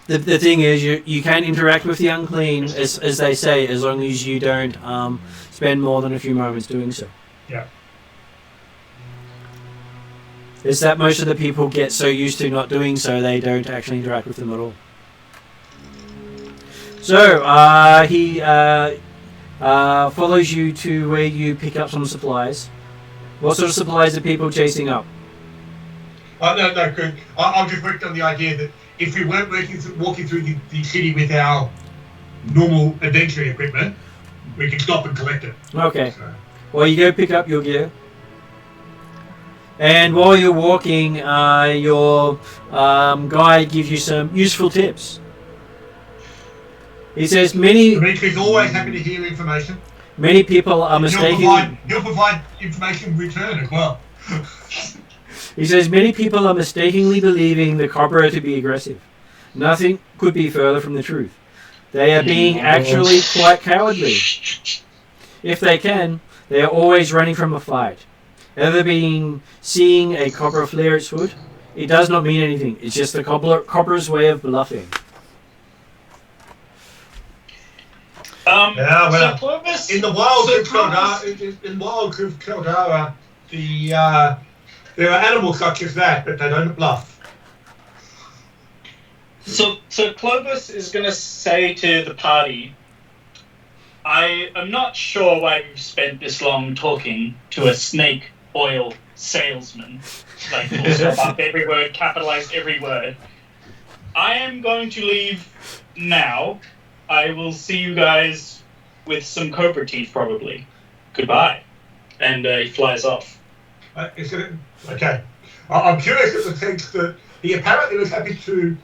The thing is, you can interact with the unclean, as they say, as long as you don't spend more than a few moments doing so. Yeah. It's that most of the people get so used to not doing so, they don't actually interact with them at all. So, he follows you to where you pick up some supplies. What sort of supplies are people chasing up? No, good. I'm just working on the idea that if we weren't walking through the city with our normal adventuring equipment, we can stop and collect it. Okay. So. Well, you go pick up your gear. And while you're walking, your guide gives you some useful tips. He says Dimitri's always happy to hear information. Many people are mistaken. He'll provide information in return as well. He says many people are mistakenly believing the Cobra to be aggressive. Nothing could be further from the truth. They are being actually quite cowardly. If they can, they are always running from a fight. Ever seeing a Cobra flare its hood? It does not mean anything. It's just the Cobra's way of bluffing. Yeah, well, so Clovis, in the wilds so of Caldara, there are animals such as that, but they don't bluff. So Clovis is going to say to the party, I am not sure why we've spent this long talking to a snake oil salesman. Like, full stop up every word, capitalized every word. I am going to leave now. I will see you guys with some Cobra teeth, probably. Goodbye. And he flies off. Okay. I'm curious at the sense that he apparently was happy to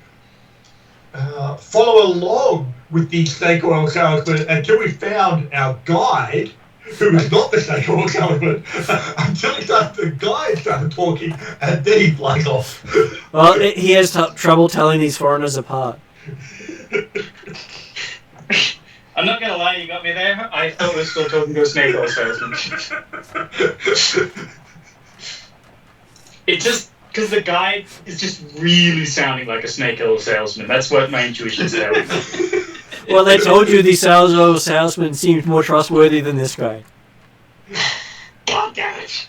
follow along with the snake oil salesman until we found our guide, who was not the snake oil salesman, until the guide started talking, and then he flies off. Well, he has trouble telling these foreigners apart. I'm not going to lie, you got me there. I thought we were still talking to a snake oil salesman. It just... Because the guy is just really sounding like a snake oil salesman. That's what my intuition's telling me. Well, they told you the oil salesman seemed more trustworthy than this guy. God damn it!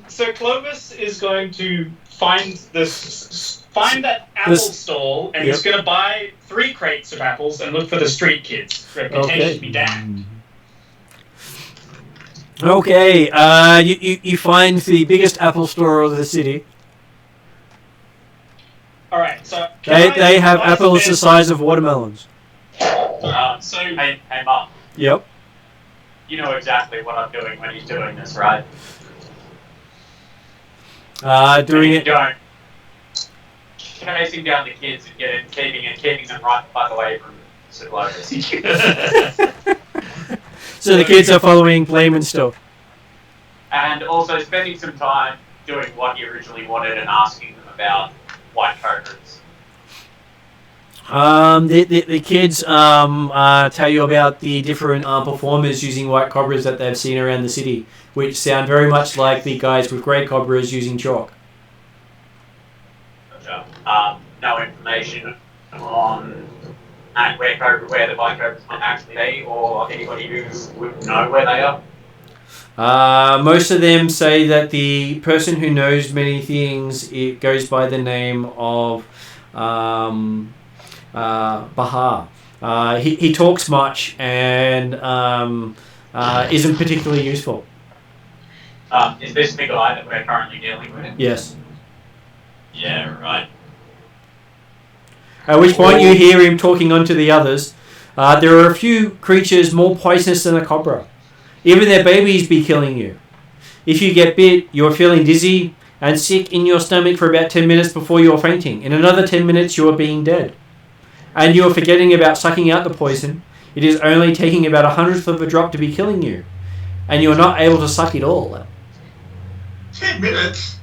So Clovis is going to find that apple stall, and he's going to buy 3 crates of apples and look for the street kids. Reputation be damned. Okay, you find the biggest apple store of the city. Alright, so... They have apples the size of watermelons. Hey, Mum. Yep. You know exactly what I'm doing when he's doing this, right? Doing it... Don't. Chasing down the kids and keeping them right by the way from Ciclovis. So the kids are following Playman still. And also spending some time doing what he originally wanted and asking them about white cobras. The kids tell you about the different performers using white cobras that they've seen around the city, which sound very much like the guys with grey cobras using chalk. No information on where the white cobras might actually be, or anybody who would know where they are. Most of them say that the person who knows many things, it goes by the name of Bahar. He talks much and isn't particularly useful. Is this the guy that we're currently dealing with? Yes. Yeah, right. At which point you hear him talking on to the others. There are a few creatures more poisonous than a cobra. Even their babies be killing you. If you get bit, you're feeling dizzy and sick in your stomach for about 10 minutes before you're fainting. In another 10 minutes, you're being dead. And you're forgetting about sucking out the poison. It is only taking about 1/100th of a drop to be killing you. And you're not able to suck it all. 10 minutes?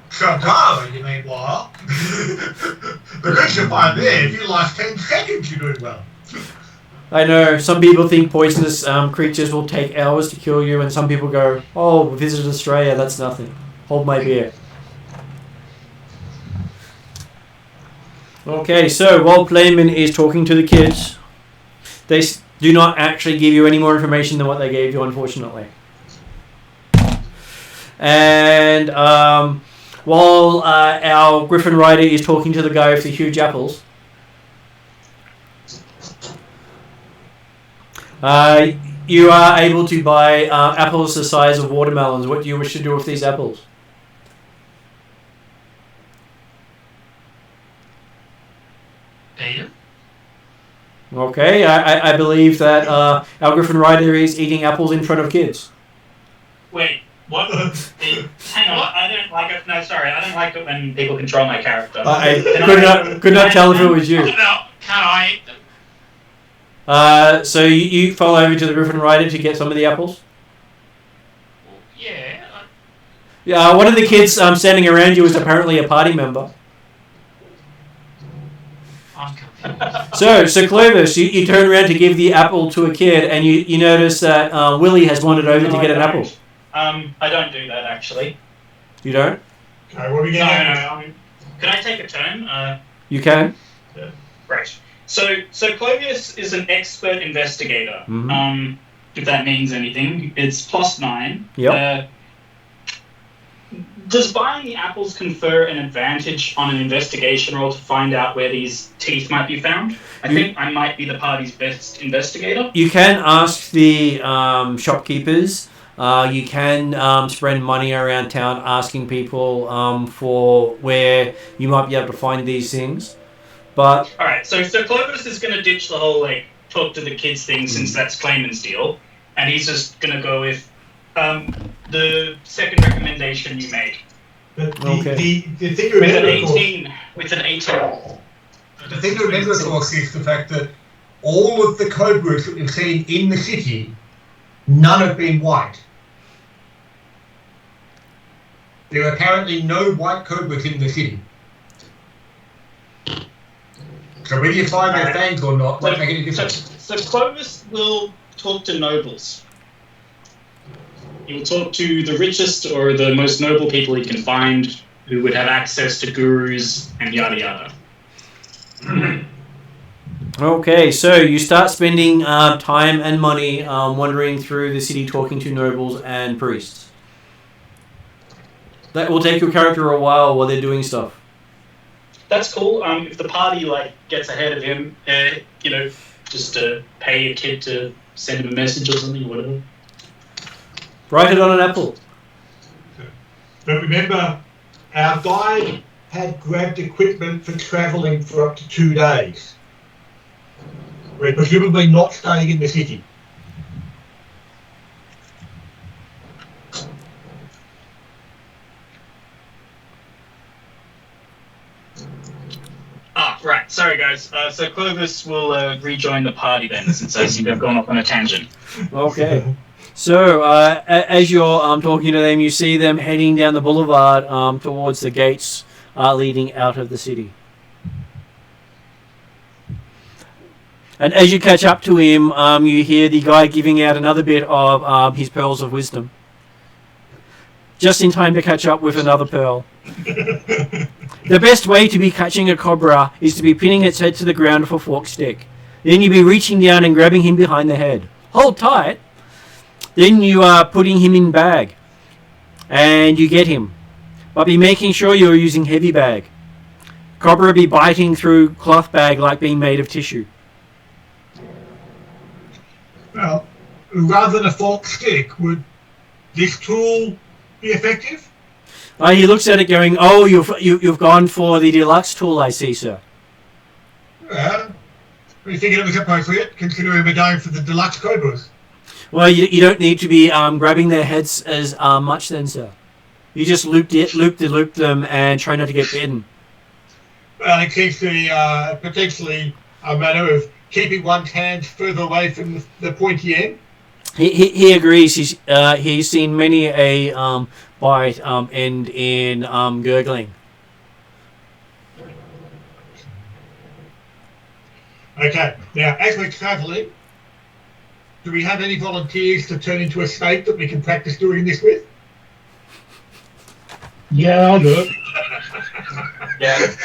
Shakara, you mean what? Because you're fine there, if you last 10 seconds, you're doing well. I know, some people think poisonous creatures will take hours to kill you, and some people go, oh, visit Australia, that's nothing. Hold my beer. Okay, so while Playman is talking to the kids, they do not actually give you any more information than what they gave you, unfortunately. And while our Griffin Rider is talking to the guy with the huge apples, You are able to buy apples the size of watermelons. What do you wish to do with these apples? Eat them. Okay, I believe that our Griffin Rider is eating apples in front of kids. Wait, what? Hang on, I don't like it. No, sorry, I don't like it when people control my character. I could not tell if it was you. No, can I eat them? So you follow over to the Griffin Rider to get some of the apples? Yeah. Yeah, one of the kids standing around you is apparently a party member. I'm confused. So Clovis, you turn around to give the apple to a kid, and you notice that Willie has wandered over to get an apple. I don't do that actually. You don't? Okay, what are we No, getting? could I take a turn? You can? Great. So Clovis is an expert investigator. Mhm. If that means anything, it's +9. Yep. Does buying the apples confer an advantage on an investigation roll to find out where these teeth might be found? I think I might be the party's best investigator. You can ask the shopkeepers. You can spread money around town asking people for where you might be able to find these things. But Alright, so Clovis is going to ditch the whole, talk to the kids thing since that's Clayman's deal. And he's just going to go with the second recommendation you made. But Okay. the thing to With an remember, of course, 18. With an 18. the thing to remember, of course, is the fact that all of the Cobras that we've seen in the city, none have been white. There are apparently no white Cobras in the city. So whether you find their fangs or not won't make any difference. So Clovis will talk to nobles. He will talk to the richest or the most noble people he can find who would have access to gurus and yada yada. okay, so you start spending time and money wandering through the city talking to nobles and priests. That will take your character a while they're doing stuff. That's cool. If the party gets ahead of him, just pay a kid to send him a message or something or whatever. Write it on an apple. But remember, our guide had grabbed equipment for travelling for up to 2 days. We're presumably not staying in the city. Right. Sorry, guys. So Clovis will rejoin the party then, since I seem to have gone off on a tangent. Okay. So, as you're talking to them, you see them heading down the boulevard towards the gates leading out of the city. And as you catch up to him, you hear the guy giving out another bit of his pearls of wisdom. Just in time to catch up with another pearl. The best way to be catching a cobra is to be pinning its head to the ground with a forked stick. Then you be reaching down and grabbing him behind the head. Hold tight. Then you are putting him in bag. And you get him. But be making sure you're using heavy bag. Cobra be biting through cloth bag like being made of tissue. Well, rather than a forked stick, would this tool be effective? He looks at it going, oh, you've gone for the deluxe tool, I see, sir. We figured it was appropriate, considering we're going for the deluxe Cobras. Well, you don't need to be grabbing their heads as much then, sir. You just loop them and try not to get bitten. Well, it seems to be potentially a matter of keeping one's hands further away from the pointy end. He agrees. He's seen many a bite end in gurgling. Okay, now as we're travelling, do we have any volunteers to turn into a snake that we can practice doing this with? Yeah, I'll do it. Yeah.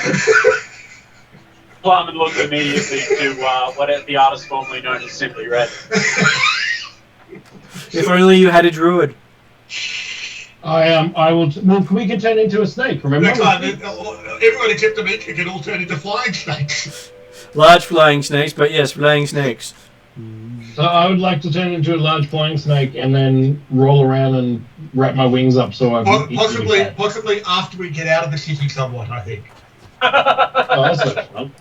Plum and look immediately to what the artist formerly known as Simply Red. If only you had a druid. I will. Well, we can turn into a snake. Remember? Everyone except Dimitri can all turn into flying snakes. Large flying snakes, but yes, flying snakes. So I would like to turn into a large flying snake and then roll around and wrap my wings up so I've Possibly after we get out of the city somewhat, I think. Oh, that's no fun.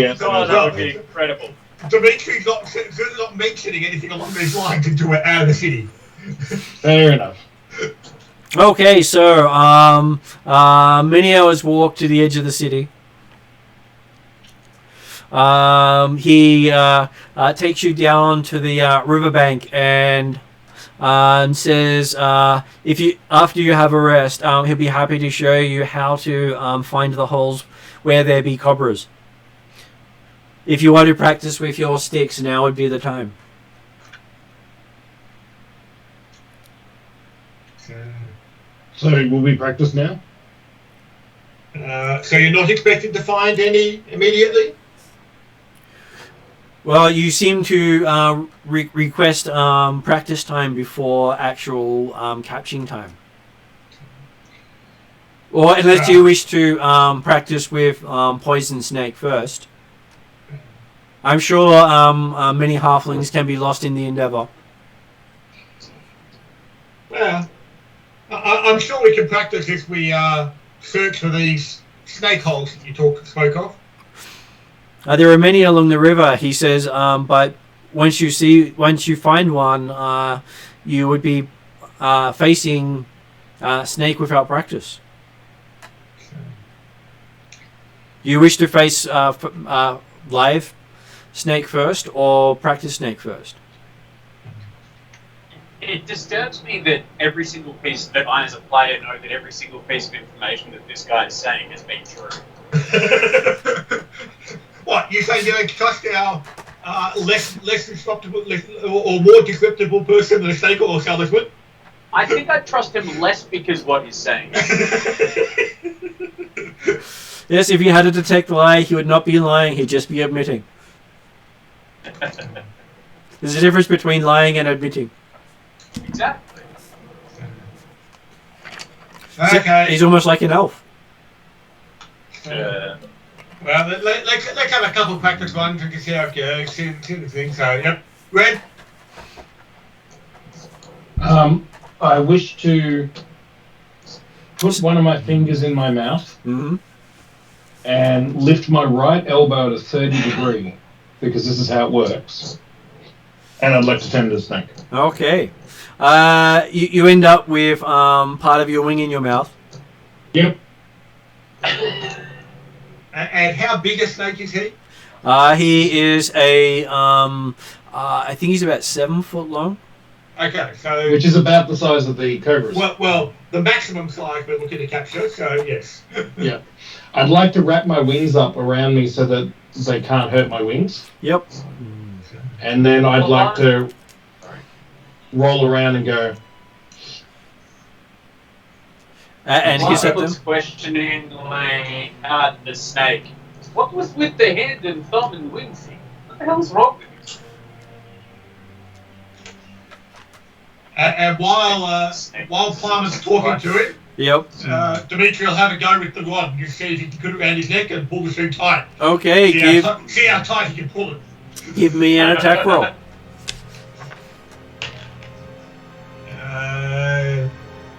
Yes. God, that would be incredible. Dimitri's not mentioning anything along these lines until we're out of the city. Fair enough. Okay, so many hours walk to the edge of the city. He takes you down to the riverbank and says, after you have a rest, he'll be happy to show you how to find the holes where there be cobras. If you want to practice with your sticks, now would be the time. So will we practice now? So you're not expected to find any immediately? Well, you seem to request practice time before actual catching time. Or unless you wish to practice with poison snake first. I'm sure many halflings can be lost in the endeavour. Well, I'm sure we can practice if we search for these snake holes that you spoke of. There are many along the river, he says, but once you find one, you would be facing snake without practice. You wish to face live snake first or practice snake first? It disturbs me that every single piece that I, as a player, know that every single piece of information that this guy is saying has been true. What, you say you don't trust our less disruptible or more disruptible person than a snake or salesman? I think I trust him less because what he's saying. Yes, if you had to detect a lie, he would not be lying, he'd just be admitting. There's a difference between lying and admitting. Exactly. Okay. He's almost like an elf. Well, let's have a couple of practice runs and see how it goes. See the thing. So, yep. Red? I wish to put one of my fingers in my mouth and lift my right elbow at a 30 degree, because this is how it works. And I'd like to turn into a snake. Okay. You end up with part of your wing in your mouth. Yep. And how big a snake is he? He is I think he's about 7 foot long. Okay, so... Which is about the size of the Cobras. Well, the maximum size we're looking to capture, so yes. Yeah. I'd like to wrap my wings up around me so that they can't hurt my wings. Yep. And then I'd like to roll around and go... And While he's I at them. was questioning the snake. What was with the head and thumb and wings? What the hell's wrong with you? And while Palmer's talking to it, Yep. Dimitri will have a go with the rod and just see if he can put it around his neck and pull the string tight. Okay, See how tight he can pull it. give me an attack roll.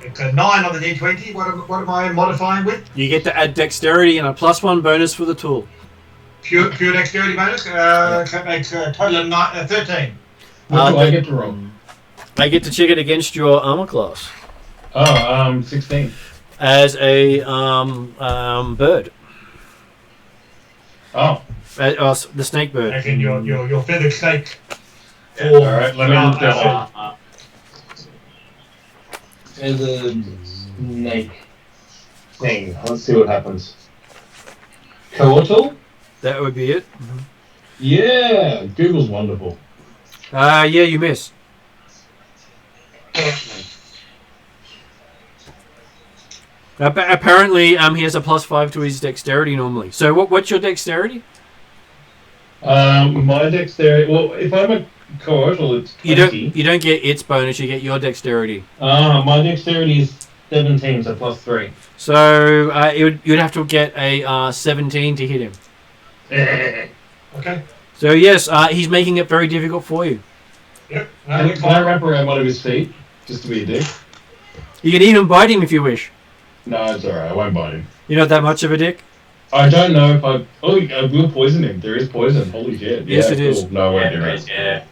It's a 9 on the D20. What am I modifying with? You get to add dexterity and a +1 bonus for the tool. Pure dexterity bonus. That makes a total of 13. What do I get to roll? I get to check it against your armor class. 16. As a bird. The snake bird. As in your feathered snake. Yeah, alright, let me look that up. There's a snake thing. Let's see what happens. Coatl? That would be it. Yeah, Google's wonderful. Yeah, you miss. Apparently, he has a +5 to his dexterity normally. So, what's your dexterity? My dexterity. Well, if I'm a coatl, it's 20. You don't get its bonus. You get your dexterity. My dexterity is 17, so +3. So you'd have to get a 17 to hit him. Okay. So yes, he's making it very difficult for you. Yep. Can I wrap around one of his feet just to be a dick? You can even bite him if you wish. No, it's alright. I won't bite him. You're not that much of a dick. I don't know if I. Oh, I will poison him. There is poison. Holy shit. Yes, yeah, it is. Cool. No, I won't do raise, that.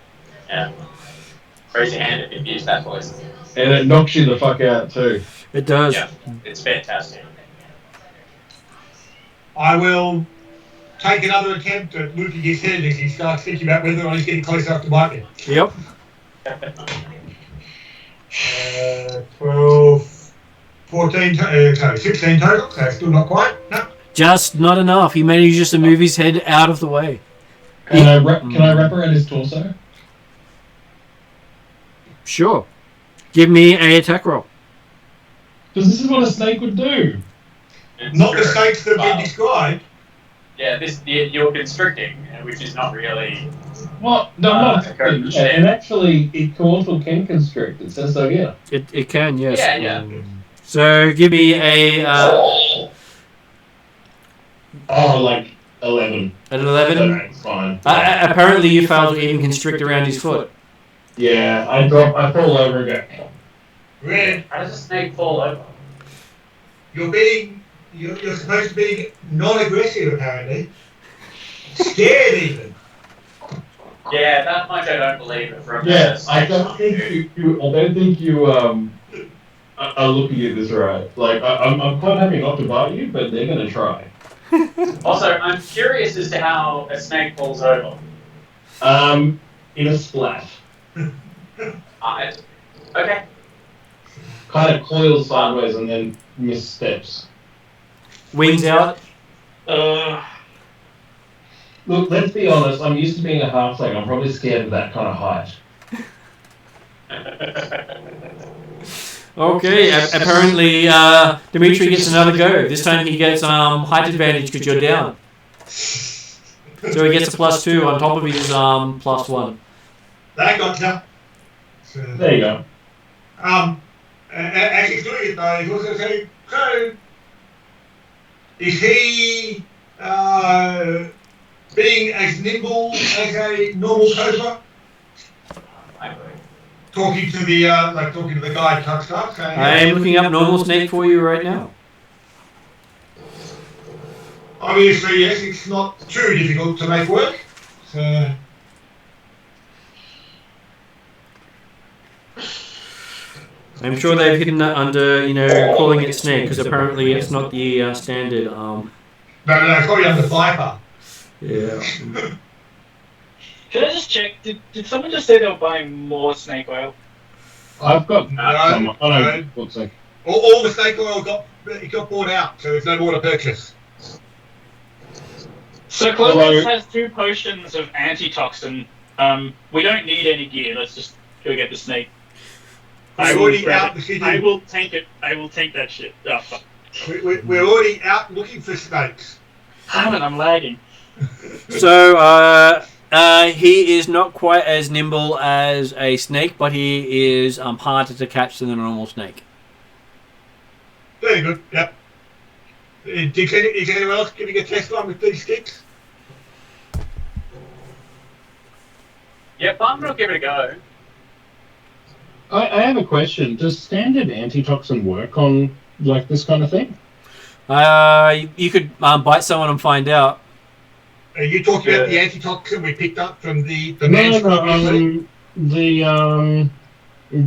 raise your hand if you've used that voice. And it knocks you the fuck out too. It does. Yeah, it's fantastic. I will take another attempt at looking his head as he starts thinking about whether or not he's getting close enough to bite me. Yep. 12, 14, 16 total, so still not quite. No. Just not enough. He manages to move his head out of the way. Can I wrap around his torso? Sure. Give me a attack roll. Because this is what a snake would do. Not the snakes that have been described. Yeah, you're constricting, which is not really. What? No, not. encouraged. And actually, it also can constrict. It says so here. It can, yes. Yeah. So give me a Oh, like 11. an 11. That's fine. Apparently you failed to even constrict around his foot. Yeah, I fall over and go. Red, How does a snake fall over? you're supposed to be non-aggressive apparently. Scared even. Yeah, that much I don't believe it from Yes, I snake. don't think you are looking at this right. Like, I'm quite happy not to bite you, but they're gonna try. Also, I'm curious as to how a snake falls over. In a splat. Okay. Kind of coils sideways and then missteps. Wings out. Look, let's be honest, I'm used to being a halfling. I'm probably scared of that kind of height. Okay, apparently Dimitri gets another go. This time he gets height advantage because you're down. So he gets a +2 on top of his +1. That gotcha. So, There you go. as he's doing it though, he's also saying, so, is he being as nimble as a normal Cobra? Talking to the guy type stuff. Saying, I am looking up normal snake for you right now. obviously, yes, it's not too difficult to make work. So, I'm sure they've hidden that under, calling it snake because apparently it's not the standard. no, it's probably under Viper. Yeah. Can I just check? Did someone just say they were buying more snake oil? I've got No, some. Oh no, no. what's that? All the snake oil got bought out, so there's no more to purchase. So Cobras has 2 potions of antitoxin. We don't need any gear. Let's just go get the snake. We're already out the city. I will tank it. I will tank that shit. Oh fuck. We're already out looking for snakes. Damn it, I'm lagging. So he is not quite as nimble as a snake, but he is harder to catch than a normal snake. Very good, yep. Is anyone else giving a test run with these sticks? Yep, I'm gonna give it a go. I have a question. Does standard antitoxin work on like this kind of thing? You could bite someone and find out. Are you talking about the antitoxin we picked up from the No, man's the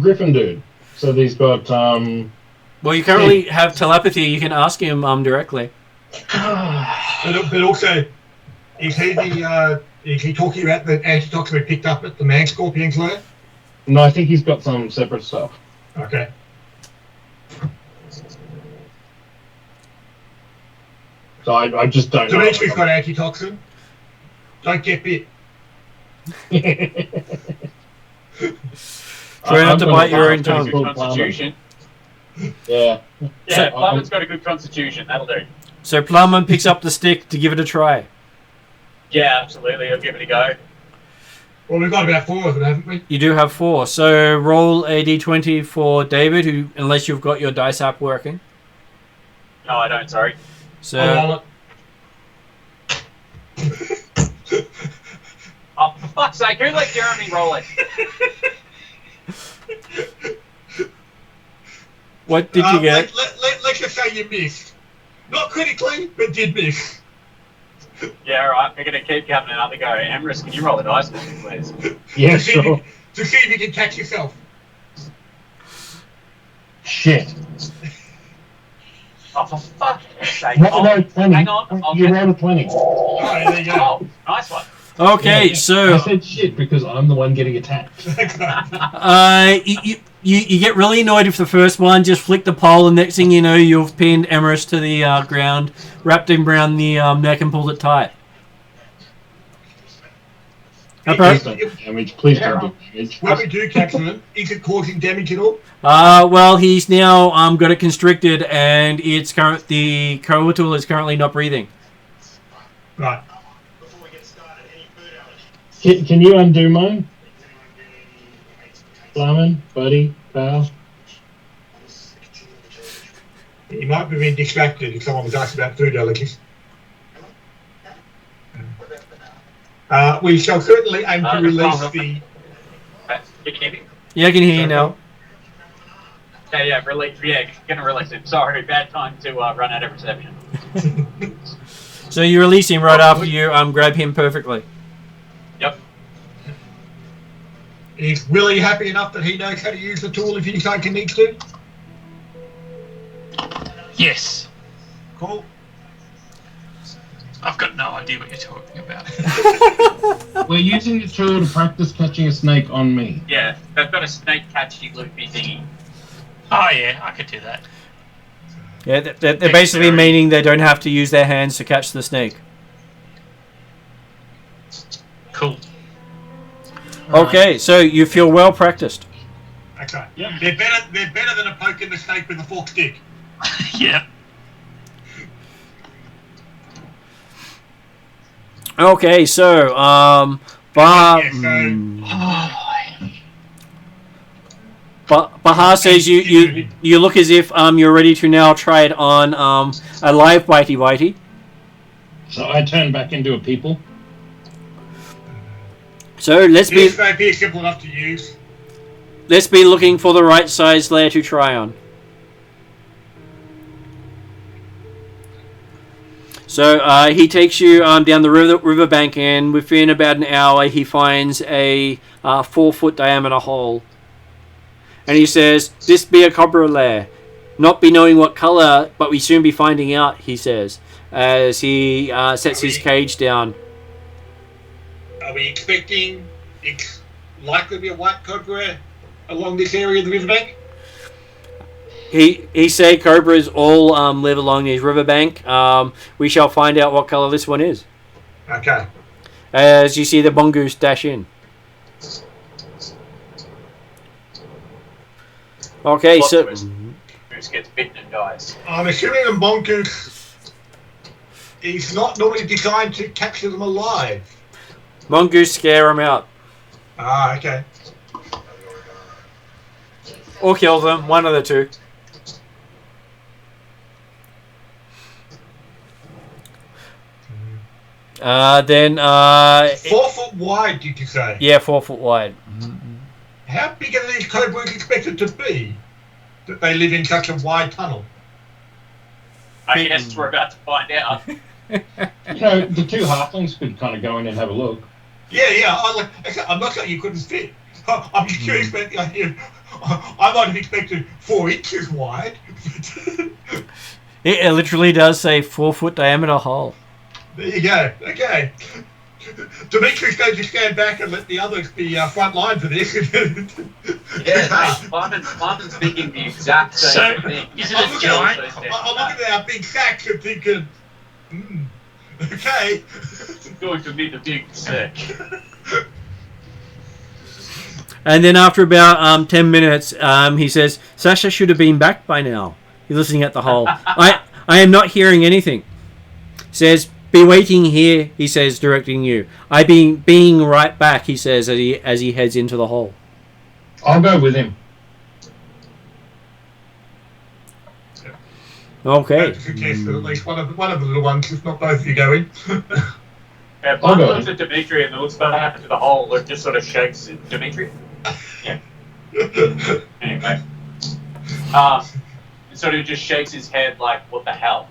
Griffin dude. So he's got Well, you currently have telepathy. You can ask him directly. But also, is he talking about the antitoxin we picked up at the man scorpion's lair? No, I think he's got some separate stuff. Okay. So I just don't know. Dimitri's got antitoxin. Don't get bit. Try not to bite your own Got a tongue. good constitution. Yeah. Yeah, Plumman's got a good constitution. That'll do. So Plumman picks up the stick to give it a try. Yeah, absolutely. I'll give it a go. Well, we've got about 4 of them, haven't we? You do have 4. So roll a d20 for David, who, unless you've got your dice app working. No, I don't. Sorry. So I'll roll it. fuck's sake, who let Jeremy roll it? What did you get? Let's just say you missed. Not critically, but did miss. Yeah, alright, we're gonna keep coming another go. Emrys, can you roll the dice with me, please? Yeah, To see if sure. you- To see if you can catch yourself. Shit. Oh, for fuck's sake. No, Oh, no, 20. hang on, I'll You get... rolled a 20. Oh, there you go. Oh, nice one. Okay, Yeah, so I said shit because I'm the one getting attacked. you get really annoyed with the first one. Just flick the pole, and next thing you know, you've pinned Emrys to the ground, wrapped him around the neck, and pulled it tight. Please don't do damage. Please don't do damage. When we do capture him, is it causing damage at all? Well, he's now got it constricted, and the coatal is currently not breathing. Right. Can you undo mine? Flamin, buddy, pal. You might be being distracted if someone was asking about food allergies. We shall certainly aim to release the... You can hear me? Yeah, I can hear you now. Yeah, gonna release it. Sorry, bad time to run out of reception. So you release him right after you grab him perfectly. Yep. Is Willie happy enough that he knows how to use the tool if he decides he needs to? Yes. Cool. I've got no idea what you're talking about. We're using the tool to practice catching a snake on me. Yeah, they've got a snake catchy loopy thingy. Oh yeah, I could do that. Yeah, they're basically meaning they don't have to use their hands to catch the snake. Cool. Okay, so you feel well practiced. Okay. Yep. They're better than a poke in the snake with a forked stick. Yeah. Okay, so Baha says you look as if you're ready to now try it on a live bitey bitey. So I turn back into a people. So let's be simple enough to use. looking for the right size layer to try on. So he takes you down the riverbank, and within about an hour, he finds a 4-foot diameter hole. And he says, "This be a Cobra lair. Not be knowing what color, but we soon be finding out," he says, as he sets his cage down. Are we expecting it's likely to be a white cobra along this area of the riverbank? He say cobras all live along this riverbank. We shall find out what color this one is. Okay. As you see the mongoose dash in. Okay, so Moose gets bitten and dies. I'm assuming the mongoose is not normally designed to capture them alive. mongoose scare him out. Ah, okay. Or kill them, one of the two. Then 4 foot wide, did you say? yeah, 4 foot wide. How big are these cobras expected to be that they live in such a wide tunnel? I guess we're about to find out. You know, the two halflings could kind of go in and have a look. Yeah. I'm not saying you couldn't fit. I'm just curious about the idea. I might have expected 4 inches wide. It literally does say 4 foot diameter hole. There you go. Okay. Dimitri's going to stand back and let the others be front line for this. Yeah, Simon's thinking the exact same thing. Is it a giant? I'm looking at our big sacks and thinking, okay. It's going to be the big sack. And then after about 10 minutes, he says, "Sasha should have been back by now." You're listening at the hole. I am not hearing anything. Says, "Be waiting here," he says, directing you. "I being right back," he says, as he heads into the hole. I'll go with him. Okay. That suggests that at least one of the little ones, if not both of you, go in. Bun looks at Dimitri and looks back to the hole and just sort of shakes it. Dimitri? Yeah. Anyway. Sort of just shakes his head like, what the hell?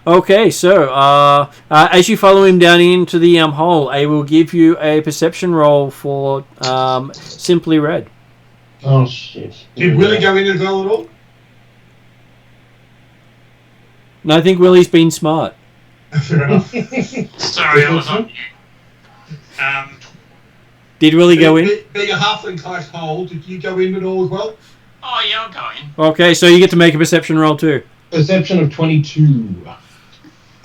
Okay, so as you follow him down into the hole, I will give you a perception roll for Simply Red. Oh shit! Did Willie go in as well at all? No, I think Willie's been smart. Fair enough. Sorry, I was on mute. Did Willie go in? Being a halfling-sized hole, did you go in at all as well? Oh, yeah, I'll go in. Okay, so you get to make a perception roll too. Perception of 22.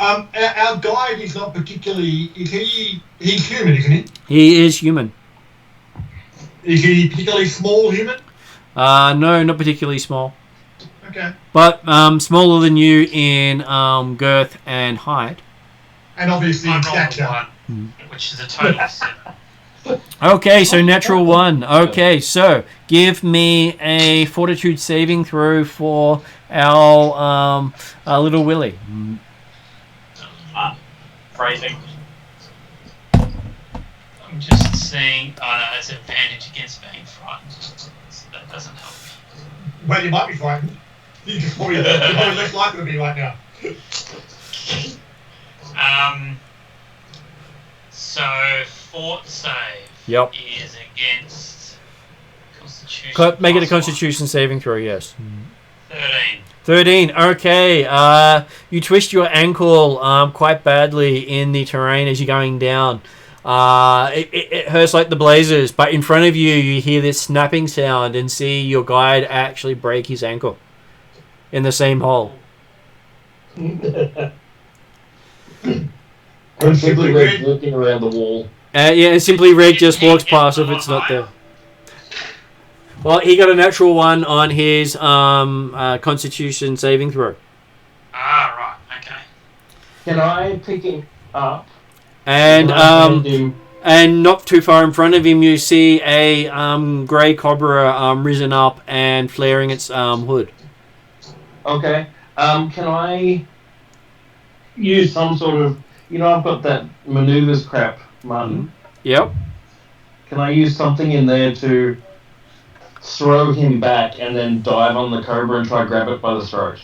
Our guide is not particularly... He's human, isn't he? He is human. Is he particularly small human? No, not particularly small. Okay. But smaller than you in girth and height. And obviously I rolled a stature. 1, which is a total of 7. Okay, so natural 1. Okay, so give me a fortitude saving throw for our little Willie. Phrasing. I'm just seeing. Oh no, that's advantage against being frightened. So that doesn't help me. Well, you might be frightened. You're probably less likely to be right now. So fort save Yep. is against Constitution. Make it a plus Constitution saving throw, yes. 1. 13. 13. Okay. You twist your ankle quite badly in the terrain as you're going down. It hurts like the blazes, but in front of you, you hear this snapping sound and see your guide actually break his ankle in the same hole. And Simply Red looking around the wall. Yeah, and Simply Red just walks past if it's not there. Well, he got a natural 1 on his Constitution saving throw. Ah, right. Okay. Can I pick him up? And hand him? and not too far in front of him, you see a grey Cobra risen up and flaring its hood. Okay. Can I use some sort of... I've got that maneuvers crap, Martin. Yep. Can I use something in there to throw him back and then dive on the Cobra and try to grab it by the throat?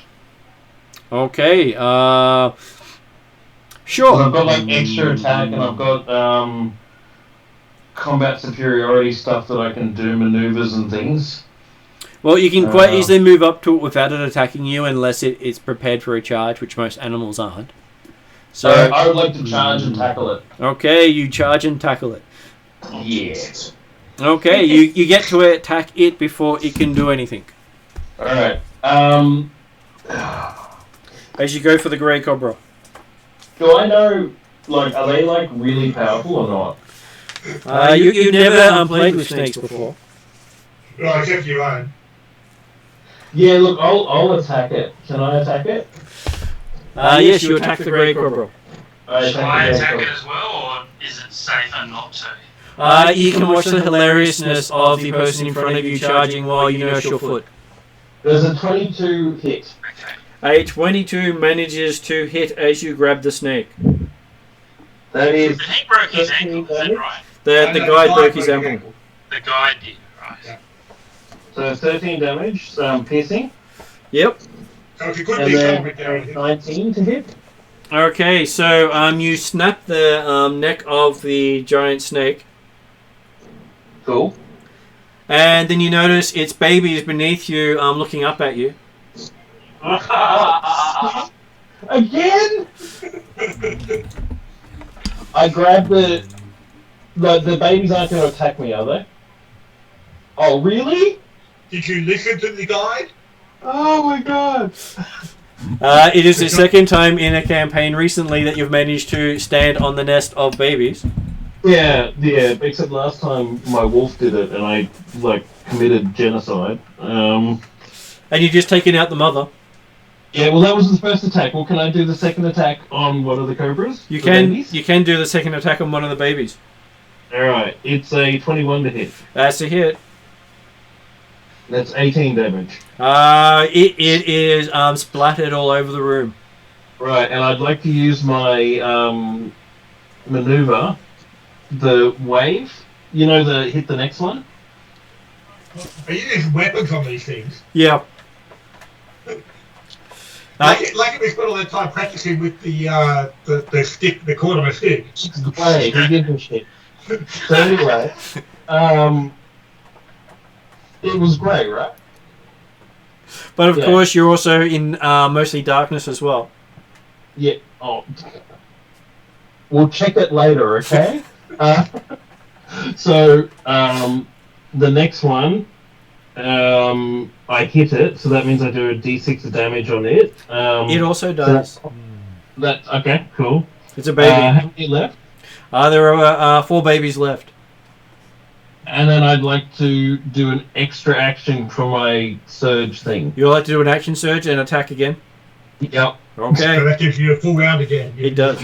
Okay. Sure. 'Cause I've got like extra attack and I've got combat superiority stuff that I can do, maneuvers and things. Well, you can quite easily move up to it without it attacking you unless it's prepared for a charge, which most animals aren't. So I would like to charge and tackle it. okay, you charge and tackle it. Yes. Okay, you get to attack it before it can do anything. Alright. As you go for the grey Cobra. Do I know, are they really powerful or not? You've never played with snakes before. Right, except your own. Yeah, look, I'll attack it. Can I attack it? Yes, you attack the grey Cobra. Shall I attack it as well, or is it safer not to? You can watch the hilariousness of the person in front of you charging while you nurse your foot. There's a 22 hit. Okay. A 22 manages to hit as you grab the snake. That is... But he broke his ankle, is that right? The guy broke his ankle. The guy did, right? So 13 damage, piercing. Yep. So if you could And be then somewhere down here. 19 to hit. Okay, so you snap the neck of the giant snake, Cool. and then you notice its baby is beneath you, looking up at you. Again? I grab the babies aren't going to attack me, are they? Oh, really? Did you listen to the guide? Oh my god. It is the second time in a campaign recently that you've managed to stand on the nest of babies. Yeah, except last time my wolf did it and I, committed genocide. And you've just taken out the mother. Yeah, well that was the first attack. Well, can I do the second attack on one of the Cobras? You The can babies? you can do the second attack on one of the babies. Alright, it's a 21 to hit. That's a hit. That's 18 damage. It is splattered all over the room. Right, and I'd like to use my maneuver, the wave. You know, the hit the next one. Are you using weapons on these things? Yeah. Like it, we spent all that time practicing with the stick, the cord on a stick. It's the wave. Who gives a shit? So anyway, it was grey, right? But of Yeah. course, you're also in mostly darkness as well. Yeah. Oh. We'll check it later, okay? So the next one, I hit it, so that means I do a d6 of damage on it. It also does. That okay, cool. It's a baby. How many left? There are 4 babies left. And then I'd like to do an extra action for my surge thing. You'll like to do an action surge and attack again? Yep. So Okay. that gives you a full round again. It does.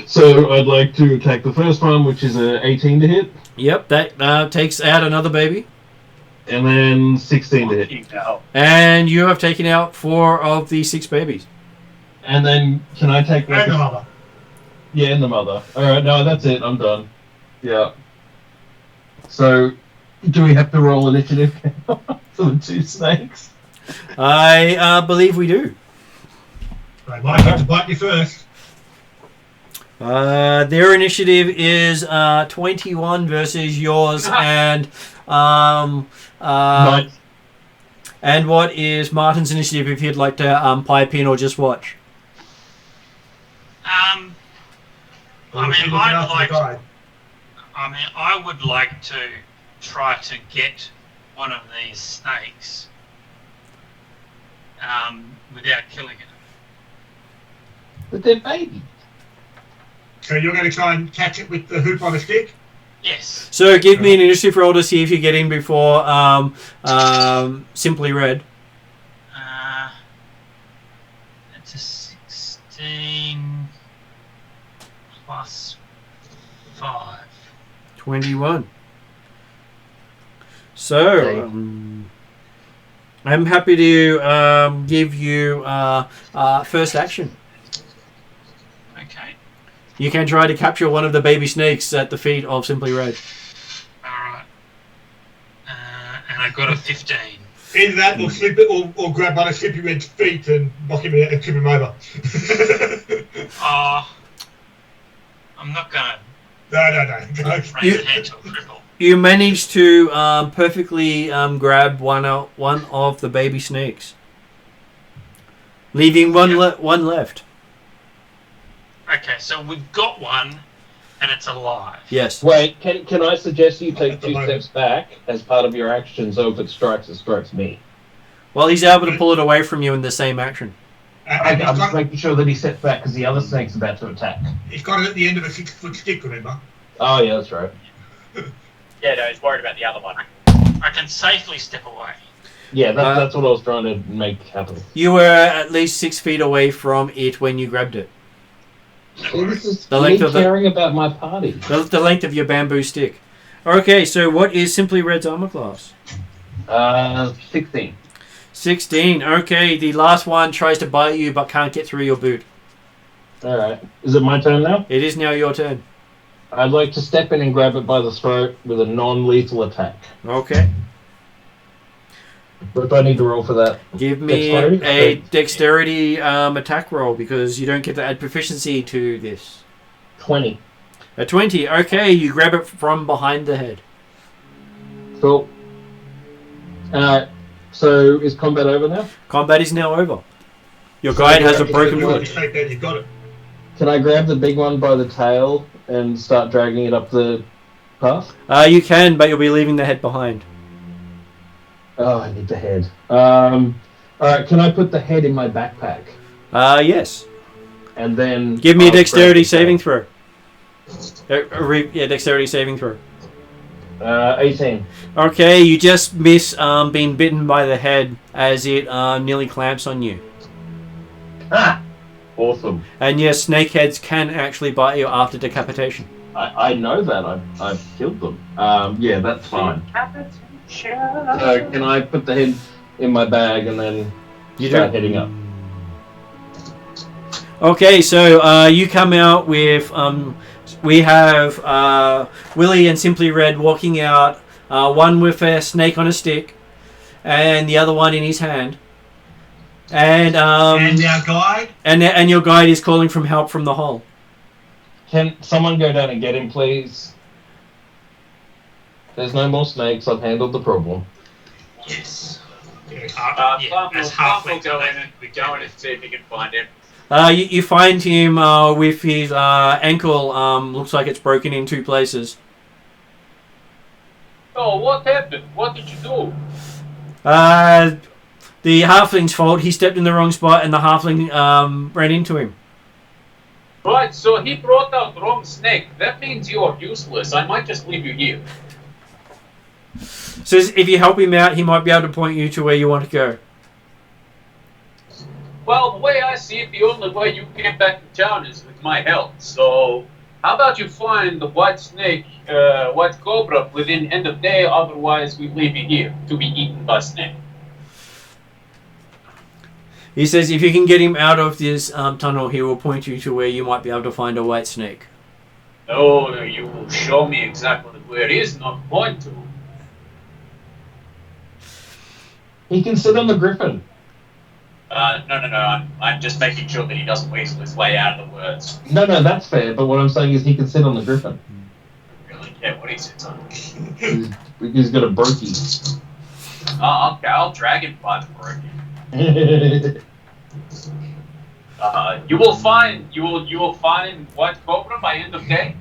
So I'd like to attack the first one, which is a 18 to hit, Yep, that takes out another baby. and then 16 to hit. And you have taken out 4 of the 6 babies. And then can I take like And the mother. Yeah, and the mother. Alright, no, that's it. I'm done. Yeah. So, do we have to roll initiative for the 2 snakes? I believe we do. Right, might have to bite you first. Their initiative is 21 versus yours, and Nice. and what is Martin's initiative if you'd like to pipe in or just watch? I mean, I would like to try to get one of these snakes without killing it. But they're baby. So you're going to try and catch it with the hoop on a stick? Yes. So give me an initiative roll to see if you get in before Simply Red. It's a 16 plus 5. 21. So I'm happy to give you first action. Okay. You can try to capture one of the baby snakes at the feet of Simply Red. Alright. And I got a 15. Either that or slip it or grab one of Slippy Red's feet and knock him out and tip him over. I'm not going to No. raise the head to a cripple. You managed to perfectly grab one of the baby snakes, leaving one left. Okay, so we've got one, and it's alive. Yes. Wait, can I suggest you take 2 steps back as part of your action, so if it strikes me? Well, he's able to pull it away from you in the same action. I'm just making sure that he steps back because the other snake's about to attack. He's got it at the end of a 6-foot stick, remember? Oh, yeah, that's right. Yeah, no, he's worried about the other one. I can safely step away. Yeah, that's what I was trying to make happen. You were at least 6 feet away from it when you grabbed it. See, this is The me length of caring about my party. The length of your bamboo stick. Okay, so what is Simply Red's armor class? 16. 16. Okay, the last one tries to bite you but can't get through your boot. Alright. Is it my turn now? It is now your turn. I'd like to step in and grab it by the throat with a non-lethal attack. Okay. What do I need to roll for that? Give me Dexterity? a dexterity attack roll because you don't get to add proficiency to this. 20. A 20. Okay, you grab it from behind the head. Cool. So is combat over now? Combat is now over. Your guide has a broken You foot. take that, you've got it. Can I grab the big one by the tail and start dragging it up the path? You can, but you'll be leaving the head behind. Oh, I need the head. Alright, can I put the head in my backpack? Yes. And then... Give me a I'll dexterity grab the saving tail. throw. Yeah, dexterity saving throw. 18. Okay, you just miss being bitten by the head as it nearly clamps on you. Ah! Awesome. And yes, snake heads can actually bite you after decapitation. I know that. I've killed them. Yeah, that's fine. So can I put the head in my bag and then You start do. heading up? Okay, so you come out with we have Willie and Simply Red walking out, one with a snake on a stick, and the other one in his hand, and And our guide. and your guide is calling from help from the hole. Can someone go down and get him, please? There's no more snakes. I've handled the problem. Yes. As half will go in and see if he can find him. You find him with his ankle. Looks like it's broken in 2 places. Oh, what happened? What did you do? The halfling's fault. He stepped in the wrong spot, and the halfling ran into him. Right, so he brought out the wrong snake. That means you're useless. I might just leave you here. So if you help him out, he might be able to point you to where you want to go. Well, the way I see it, the only way you get back to town is with my help. So, how about you find the white snake, white cobra within end of day, otherwise we leave you here to be eaten by snake. He says if you can get him out of this tunnel, he will point you to where you might be able to find a white snake. No, you will show me exactly where it is, not point to. He can sit on the griffin. No. I'm just making sure that he doesn't weasel his way out of the words. No, that's fair. But what I'm saying is he can sit on the griffin. I really care what he sits on. He's got a brokey. Oh, okay, I'll drag him by the brokey. You will find white cobra by end of day.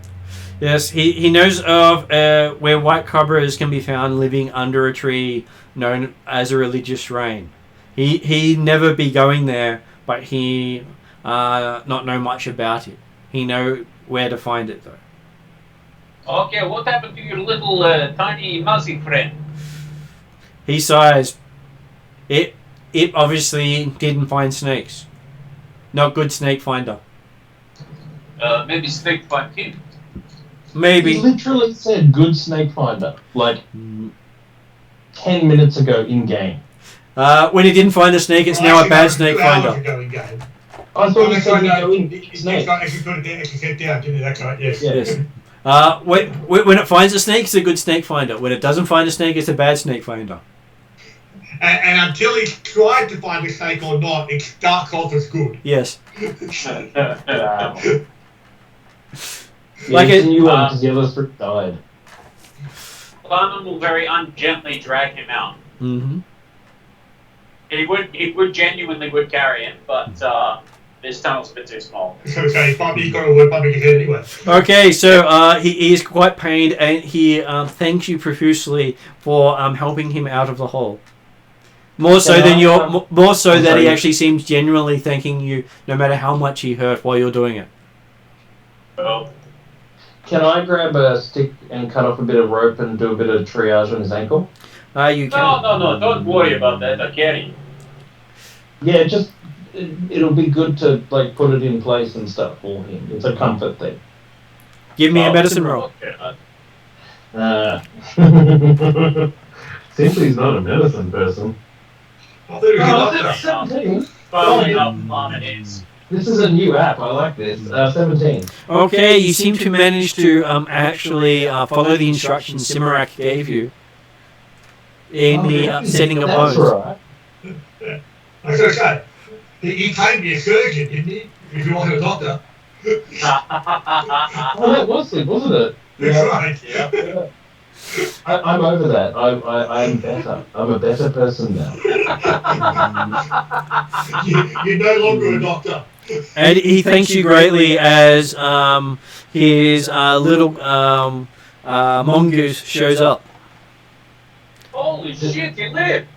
Yes, he knows of where white cobras can be found living under a tree known as a religious shrine. He never be going there, but he not know much about it. He know where to find it though. Okay, what happened to your little tiny mousy friend? He sighs. It obviously didn't find snakes. Not good snake finder. Maybe snake find him. Maybe. He literally said good snake finder like 10 minutes ago in game. When he didn't find the snake, it's now a bad snake finder. I thought he said no in Snake. snake. Actually put it down, didn't it? That's right, yes. Yes. When it finds a snake, it's a good snake finder. When it doesn't find a snake, it's a bad snake finder. And until he tried to find a snake or not, it starts off as good. Yes. Like a new one because the other three died. Climber will very ungently drag him out. Mm-hmm. He would genuinely carry him, but this tunnel's a bit too small. So he's probably got to work bumping his head anyway. Okay, so he is quite pained, and he thanks you profusely for helping him out of the hole. More so than that he actually seems genuinely thanking you, no matter how much he hurt while you're doing it. Well, Can I grab a stick and cut off a bit of rope and do a bit of triage on his ankle? You can. No, don't worry about that. I carry you. Yeah, just it'll be good to like put it in place and stuff for him. It's a comfort thing. Give me a medicine roll. Simply's not a medicine person. I 17. It is. This is a new app. I like this. 17. Okay, you seem to manage to actually follow the instructions Simarak gave you in the setting of That's bones. right. was going to say, he claimed to be a surgeon, didn't he? If you wanted a doctor. Oh, that was it, wasn't it? That's right. Yeah. I'm over that. I'm better. I'm a better person now. You're no longer a doctor. And he thanks you greatly as his little mongoose shows up. Holy shit, he lived!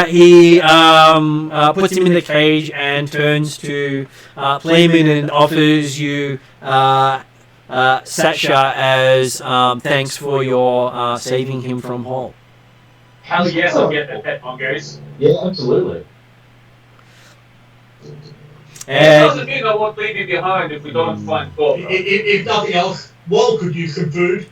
He puts him in the cage and turns to Playman and offers you Satcha as thanks for your saving him from Hall. Hell yes, I'll get that pet mongoose. Yeah, absolutely. It And doesn't mean I won't leave you behind if we don't find Cobra. If nothing else, Wall could use some food.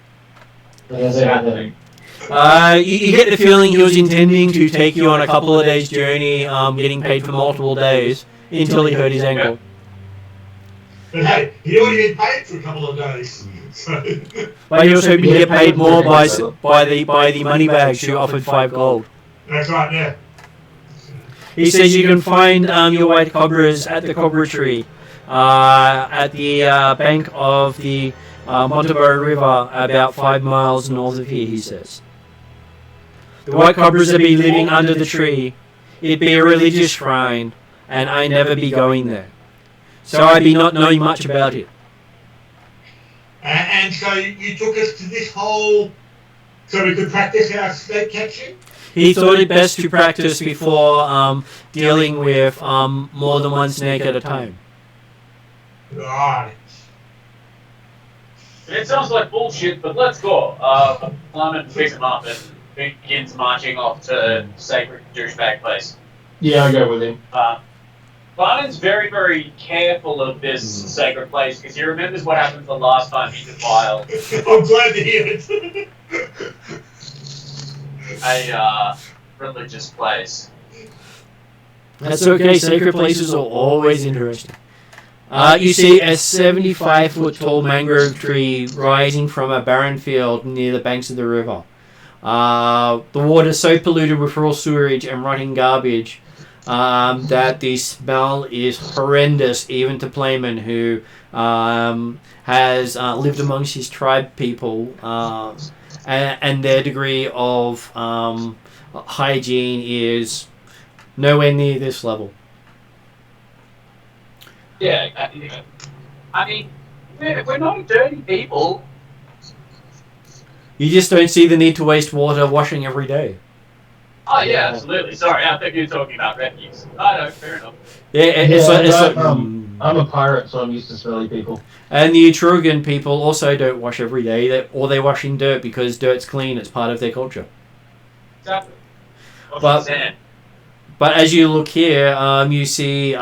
Exactly. You get the feeling he was intending to take you on a couple of days' journey, getting paid for multiple days, until he hurt his ankle. But hey, he already been paid for a couple of days. So. But he was hoping to get paid more by the money bags who offered 5 gold. That's right, yeah. He says you can find your white cobras at the Cobra tree, at the bank of the Montebello River, about 5 miles north of here, he says. The white cobras have been living under the tree. It'd be a religious shrine, and I never be going there. So I be not knowing much about it. And so you took us to this hole so we could practice our snake catching? He thought it best to practice before dealing with more than one snake at a time. Right. It sounds like bullshit, but let's go. Clement picks him up and begins marching off to Sacred Douchebag Place. Yeah, I go with him. Clement's very, very careful of this sacred place because he remembers what happened the last time he defiled I'm glad to hear it. a religious place. That's okay, sacred places are always interesting. You see a 75-foot tall mangrove tree rising from a barren field near the banks of the river. The water is so polluted with raw sewage and rotting garbage that the smell is horrendous even to Playman, who has lived amongst his tribe people, and their degree of hygiene is nowhere near this level. Yeah, I mean, we're not dirty people. You just don't see the need to waste water washing every day. Oh yeah, absolutely. Sorry, I think you're talking about refuse. I know, fair enough. Yeah, it's like I'm a pirate, so I'm used to smelly people. And the Etrugan people also don't wash every day, they wash in dirt because dirt's clean. It's part of their culture. Exactly. But as you look here, you see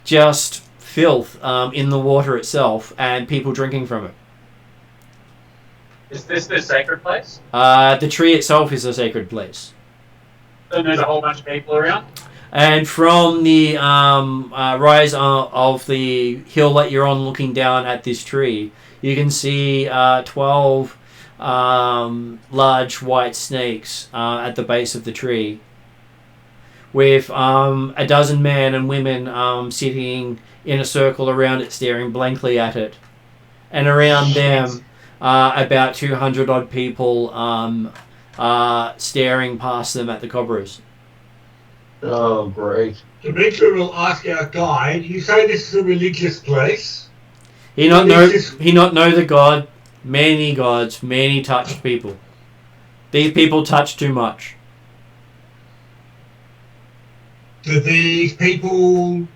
just filth in the water itself and people drinking from it. Is this the sacred place? The tree itself is a sacred place. And there's a whole bunch of people around? And from the rise of the hill that you're on looking down at this tree, you can see 12 large white snakes at the base of the tree, with a dozen men and women sitting in a circle around it, staring blankly at it. And around them, about 200 odd people staring past them at the Cobras. Oh, great. Demetra will ask our guide, you say this is a religious place? He not know the god. Many gods, many touched people. These people touch too much. Do these people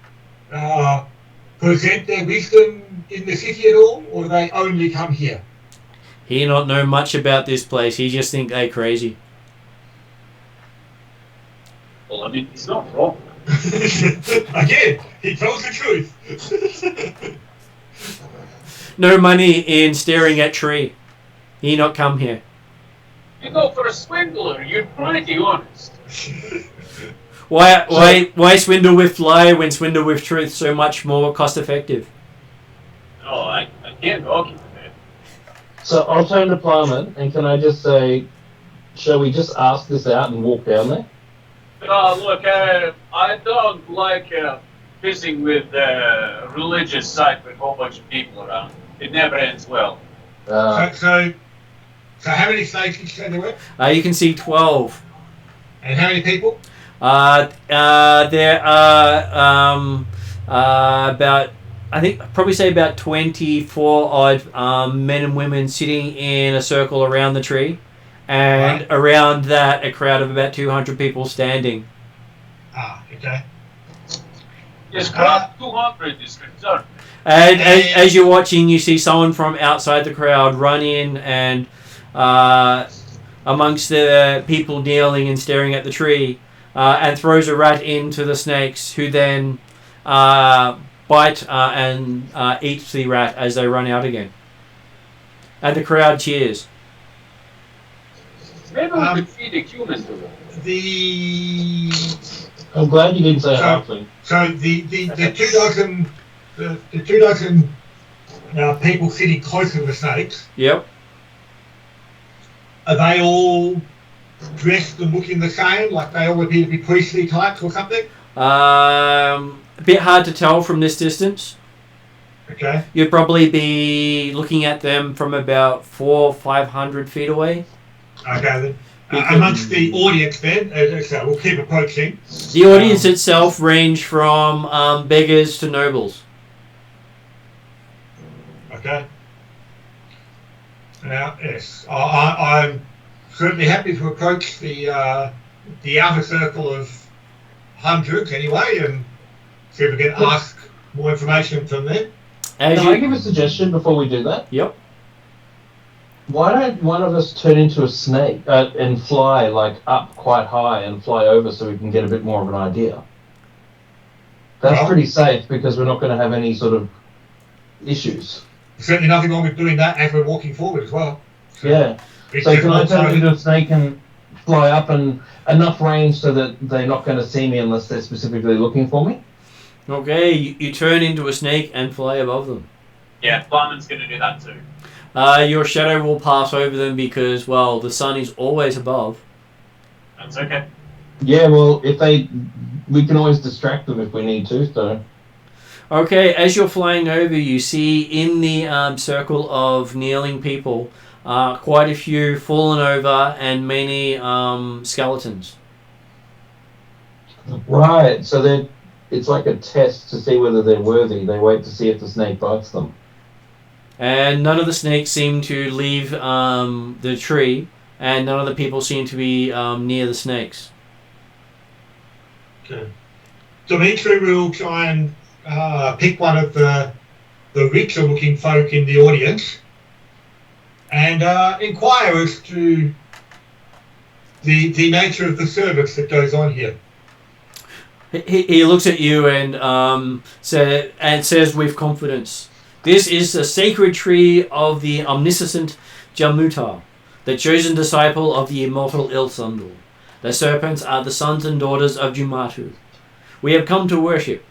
present their wisdom in the city at all, or do they only come here? He not know much about this place. He just think they crazy. Well, I mean, he's not wrong. Again, he tells the truth. No money in staring at tree. He not come here. You go for a swindler, you're pretty honest. Why swindle with lie when swindle with truth so much more cost effective? Oh, I can't argue with that. So I'll turn to Plummet, and can I just say, shall we just ask this out and walk down there? Look, I don't like fishing with a religious site with a whole bunch of people around. It never ends well. So how many snakes did you say there were? You can see 12. And how many people? There are about, I think, probably say about 24 odd men and women sitting in a circle around the tree, and right. Around that a crowd of about 200 people standing. Okay. Yes, crowd 200 is concerned. And as you're watching, you see someone from outside the crowd run in and amongst the people kneeling and staring at the tree, and throws a rat into the snakes, who then bite and eat the rat as they run out again. And the crowd cheers. Maybe we could feed a human to them. I'm glad you didn't say halfling. So the 2 dozen people sitting close to the snakes. Yep. Are they all dressed and looking the same? Like they all appear to be priestly types or something? A bit hard to tell from this distance. Okay. You'd probably be looking at them from about 400 or 500 feet away. Okay then. Amongst the audience then, so we'll keep approaching. The audience itself range from beggars to nobles. Okay. Now, yes, I'm certainly happy to approach the outer circle of hundreds anyway, and see if we can ask more information from them. Can I give a suggestion before we do that? Yep. Why don't one of us turn into a snake and fly like up quite high and fly over so we can get a bit more of an idea? That's pretty safe because we're not going to have any sort of issues. Certainly nothing wrong with doing that as we're walking forward as well. So yeah. So can I turn into a snake and fly up and enough range so that they're not going to see me unless they're specifically looking for me? Okay, you turn into a snake and fly above them. Yeah, Flyman's going to do that too. Your shadow will pass over them because, well, the sun is always above. That's okay. Yeah, well, we can always distract them if we need to, so... Okay, as you're flying over, you see in the circle of kneeling people quite a few fallen over and many skeletons. Right, so it's like a test to see whether they're worthy. They wait to see if the snake bites them. And none of the snakes seem to leave the tree, and none of the people seem to be near the snakes. Okay. Dimitri will try and pick one of the richer-looking folk in the audience and inquire as to the nature of the service that goes on here. He looks at you and says with confidence, "This is the sacred tree of the omniscient Jamuta, the chosen disciple of the immortal Ilsundul. The serpents are the sons and daughters of Jumatu. We have come to worship."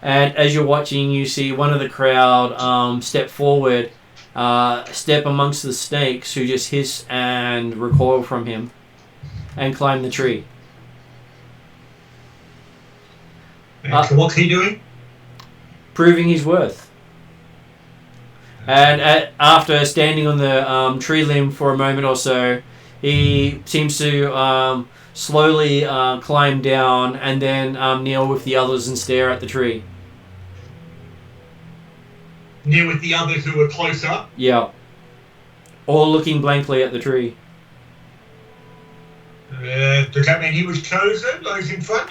And as you're watching, you see one of the crowd step forward, step amongst the snakes who just hiss and recoil from him, and climb the tree. So what's he doing? Proving his worth. And after standing on the tree limb for a moment or so, he seems to slowly climb down and then kneel with the others and stare at the tree. Kneel with the others who are closer? Yeah. All looking blankly at the tree. Does that mean he was chosen, those in front?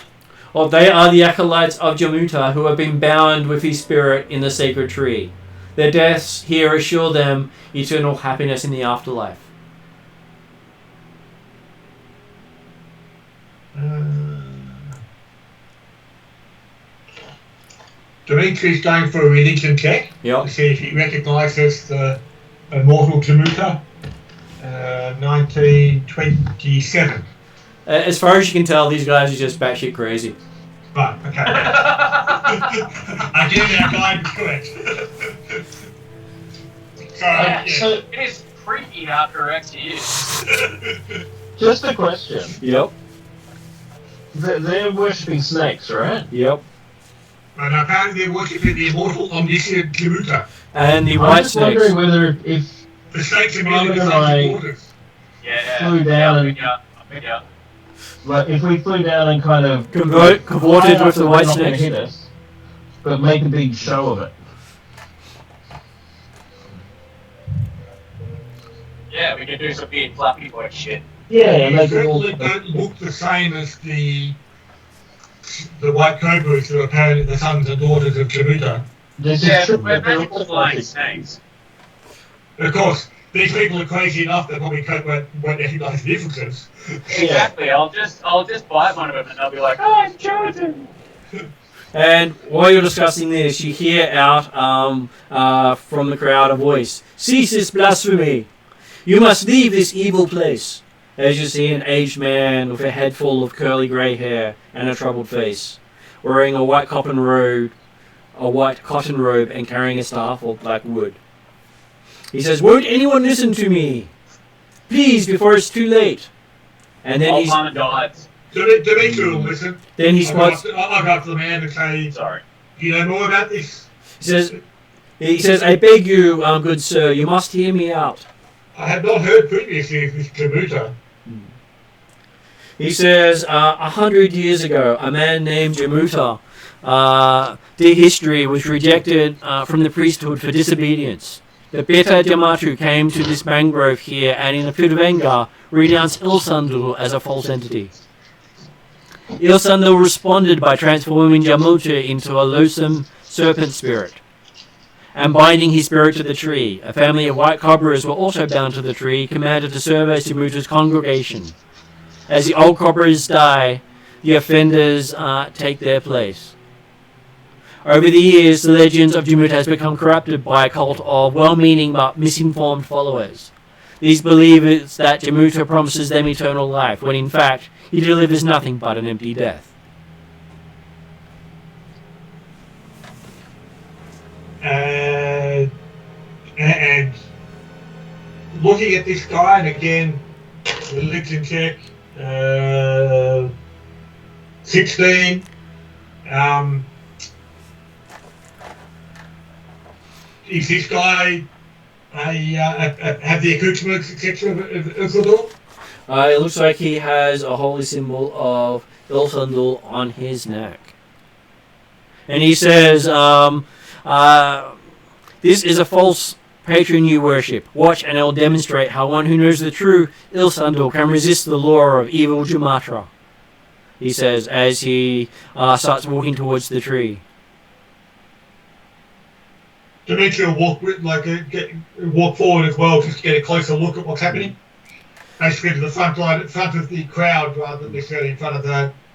Oh, they are the acolytes of Jamuta who have been bound with his spirit in the sacred tree. Their deaths here assure them eternal happiness in the afterlife. Dimitri's going for a religion check. Yep. To see if he recognises the immortal Jamuta. 1927. As far as you can tell, these guys are just batshit crazy. Right, okay. Again, our guide is correct. So it is creepy how correct he is. Just a question. Yep. They're worshipping snakes, right? Yep. And apparently they're worshipping the immortal omniscient Jamuta. And the I'm white just snakes. wondering whether if The snakes are Rather merely the than sons I- and daughters. Yeah. Flew down and- Yeah. like if we flew down and kind of Cavorted with the white not gonna snakes. hit us, but make a big show of it. Yeah, we can do some weird flappy boy shit. Yeah, and They they can all. certainly don't look the same as the white cobras that are apparently the sons and daughters of Jamuta. This Yeah, is true. but we're They're magical all flying like- snakes. Of course, these people are crazy enough they probably won't recognise the differences. Exactly. I'll just buy one of them and they'll be like, "Oh, I'm chosen." And while you're discussing this, you hear out from the crowd a voice. Cease this blasphemy! You must leave this evil place. As you see an aged man with a head full of curly grey hair and a troubled face, wearing a white cotton robe and carrying a staff of black wood. He says, "Won't anyone listen to me? Please, before it's too late." And then All he's... mama gods. Dimitri will listen. Then he spots... I'll go up to the man and say, Sorry. "Do you know more about this?" He says, "I beg you, good sir, you must hear me out." I had not heard previously of this Jamuta. He says, 100 years ago, a man named Jamuta did history, was rejected from the priesthood for disobedience. The Beta Jamatu came to this mangrove here and in a fit of anger renounced Ilsandul as a false entity. Ilsandul responded by transforming Jamuta into a loathsome serpent spirit and binding his spirit to the tree. A family of white Cobras were also bound to the tree, commanded to serve as Jamuta's congregation. As the old Cobras die, the offenders take their place. Over the years, the legends of Jamuta has become corrupted by a cult of well-meaning but misinformed followers. These believers that Jamuta promises them eternal life, when in fact, he delivers nothing but an empty death. And looking at this guy, and again, religion check, 16. Is this guy have the accoutrements, etc. of Ilsandul? It looks like he has a holy symbol of Ilsandul on his neck. And he says, "This is a false patron you worship. Watch and I will demonstrate how one who knows the true Ilsandul can resist the law of evil Jumatra," he says as he starts walking towards the tree. Dimitri will walk forward as well, just to get a closer look at what's happening. Basically to the front of the crowd, rather than necessarily in front of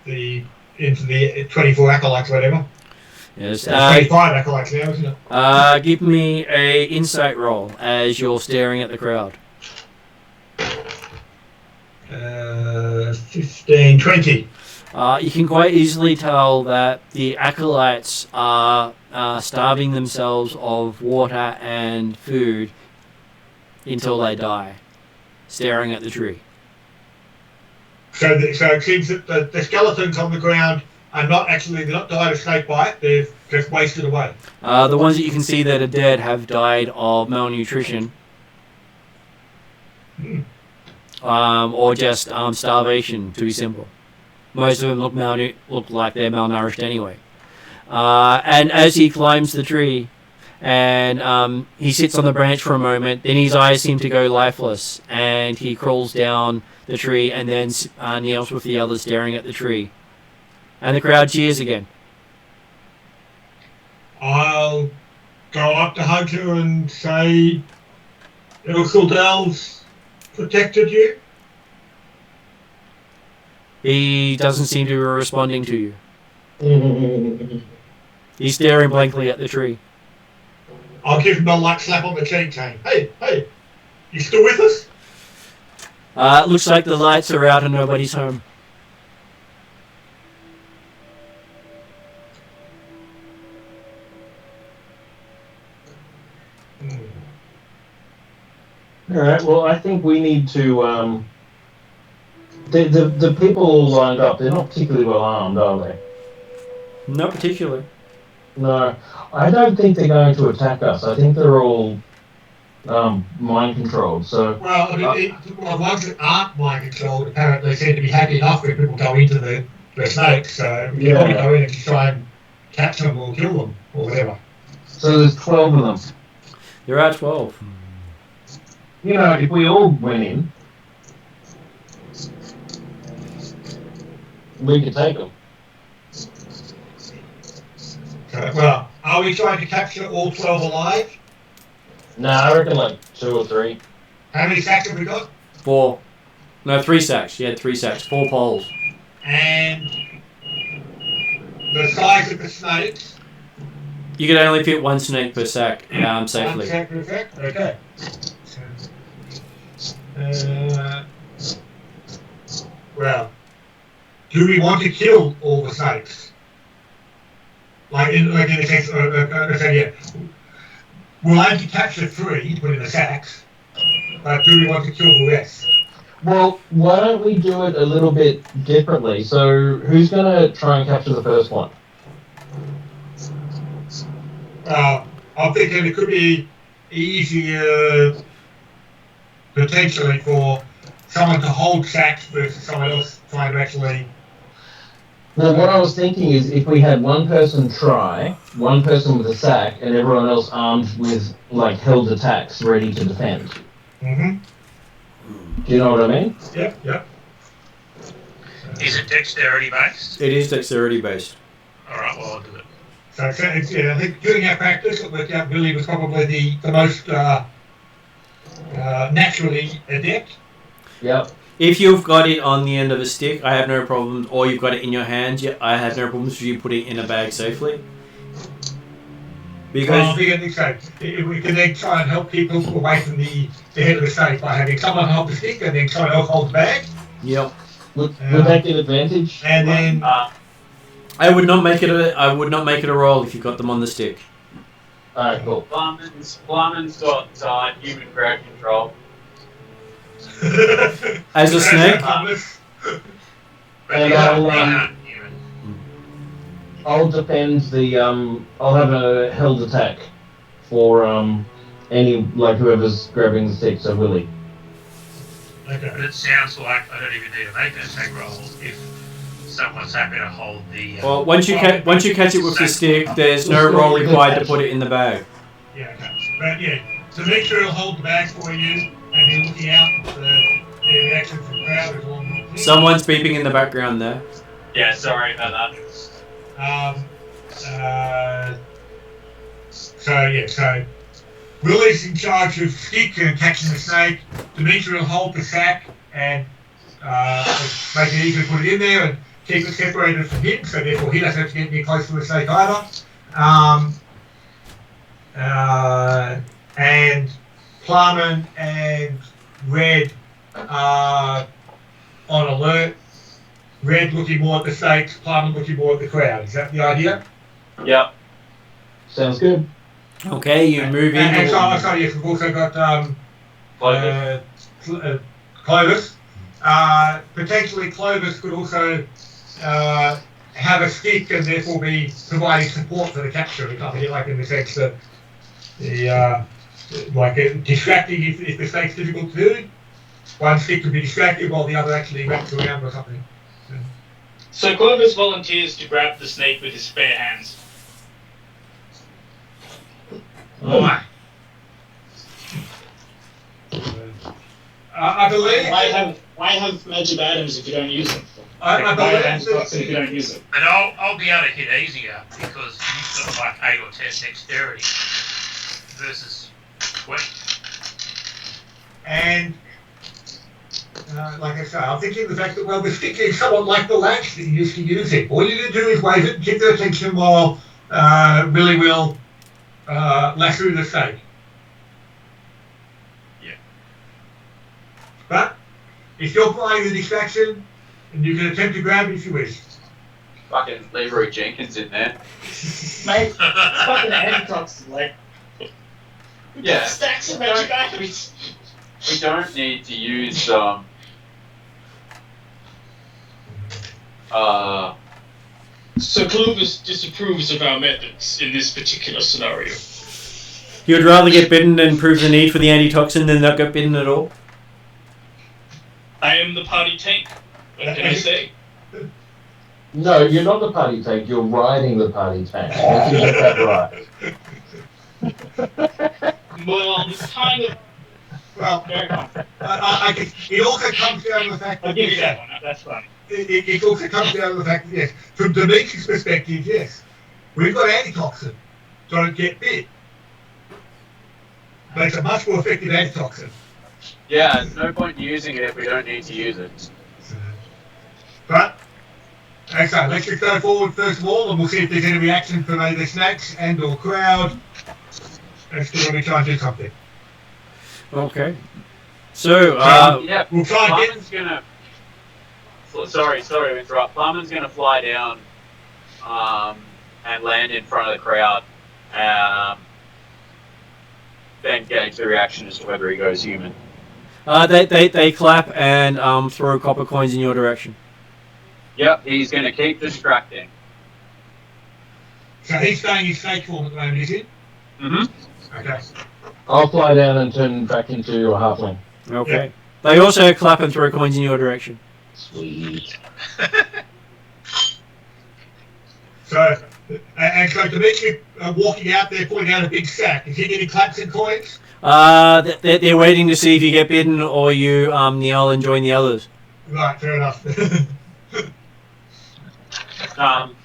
into the 24 acolytes or whatever. Yes. 25 acolytes now, isn't it? Give me a insight roll as you're staring at the crowd. 15, 20. You can quite easily tell that the acolytes are starving themselves of water and food until they die, staring at the tree. So it seems that the skeletons on the ground are not died of snake bite, they've just wasted away. The ones that you can see that are dead have died of malnutrition. Or just starvation, to be simple. Most of them look like they're malnourished anyway. And as he climbs the tree, and he sits on the branch for a moment, then his eyes seem to go lifeless, and he crawls down the tree and then kneels with the others staring at the tree. And the crowd cheers again. I'll go up to Hunter and say, Ilsandul's protected you? He doesn't seem to be responding to you. He's staring blankly at the tree. I'll give him a light slap on the cheek saying, hey, you still with us? Looks like the lights are out and nobody's home. Alright, well, I think we need to, the people lined up, they're not particularly well armed, are they? Not particularly. No, I don't think they're going to attack us. I think they're all mind controlled, so... Well, I mean, the ones that aren't mind controlled apparently seem to be happy enough when people go into the snakes, so we can probably go in and just try and catch them or kill them, or whatever. So there's 12 of them. There are 12. You know, if we all went in, we could take them. Well, are we trying to capture all 12 alive? No, I reckon like 2 or 3. How many sacks have we got? 4. No, 3 sacks. You had 3 sacks. 4 poles. And the size of the snakes. You can only fit one snake per sack One safely. sack per sack? Okay. Well, do we want to kill all the snakes? Like in the sense of, yeah. We'll aim to capture 3, put in the sacks, but do we want to kill the rest? Well, why don't we do it a little bit differently? So, who's going to try and capture the first one? I'm thinking it could be easier, potentially, for someone to hold sacks versus someone else trying to actually... Well, what I was thinking is if we had one person try, one person with a sack, and everyone else armed with, like, held attacks ready to defend. Mm-hmm. Do you know what I mean? Yep. Is it dexterity based? It is dexterity based. Alright, well, I'll do it. So it's, I think during our practice, it worked out Billy was probably the most naturally adept. Yep. If you've got it on the end of a stick, I have no problems. Or you've got it in your hands, I have no problems with you putting it in a bag safely. Because if we can then try and help people away from the head of the safe by having someone hold the stick and then someone else hold the bag. Yep. Would that give advantage? And then I would not make it a roll if you've got them on the stick. Alright, cool. Flamin's got human crowd control. As a snake? And I'll defend the I'll have a held attack for any, like, whoever's grabbing the stick, so Willie. But it sounds like I don't even need to make an attack roll if someone's happy to hold the... Well, once you catch it with the stick, there's no roll required to put it in the bag. Yeah, okay. But yeah, so make sure he'll hold the bag for you and he's looking out for the reaction from the crowd as well. Someone's beeping in the background there. Yeah, sorry about that. So Willie's in charge of stick and catching the snake. Dimitri will hold the sack and make it easy to put it in there and keep it separated from him, so therefore he doesn't have to get any close to the snake either. And Plumman and Red are on alert. Red looking more at the snakes, Plumman looking more at the crowd. Is that the idea? Yep. Sounds good. Okay, you move in. And so yes, we've also got Clovis. Potentially Clovis could also have a stick and therefore be providing support for the capture of the company, like in the sense that distracting if the snake's difficult to do. One stick could be distracted while the other actually wraps around or something. So Clovis volunteers to grab the snake with his spare hands. Why? I believe. Why have magic items if you don't use them? I believe if you don't use them. But I'll be able to hit easier because you've got like 8 or 10 dexterity versus 20. And like I say, I'm thinking the fact that, well, the stick is somewhat like the latch that you used to use it. All you need to do is wave it and keep their attention while Willie will lasso the snake. Yeah. But if you're playing the distraction, and you can attempt to grab it if you wish. Fucking Leroy Jenkins in there. Mate, fucking antitoxin, like. Yeah. Stacks of magic items. We don't need to use So Clovis disapproves of our methods in this particular scenario. You would rather get bitten and prove the need for the antitoxin than not get bitten at all? I am the party tank. What can I say? No, you're not the party tank, you're riding the party tank. Let's get that right. Well, kind of. Well, it also comes down to the fact that... I'll give you that one. That's fine. It also comes down to the fact that, yes, from Dimitri's perspective, yes, we've got antitoxin. Don't get bit. But it's a much more effective antitoxin. yeah, no point using it if we don't need to use it. But Okay, let's just go forward first of all, and we'll see if there's any reaction from either snacks and or crowd. Let's see when we try and do something. Okay. So, Yeah, We'll try and Plumman's gonna. Sorry to interrupt. Plumman's gonna fly down, and land in front of the crowd, then gauge the reaction as to whether he goes human. they clap and throw copper coins in your direction. Yep, he's gonna keep distracting. So he's staying in snake form at the moment, is he? Mm-hmm. Okay. I'll fly down and turn back into a halfling. Okay. They also clap and throw coins in your direction. Sweet. So, and so Dimitri walking out there, pulling out a big sack. Is he getting claps and coins? They're waiting to see if you get bitten or you kneel and join the others. Right, fair enough.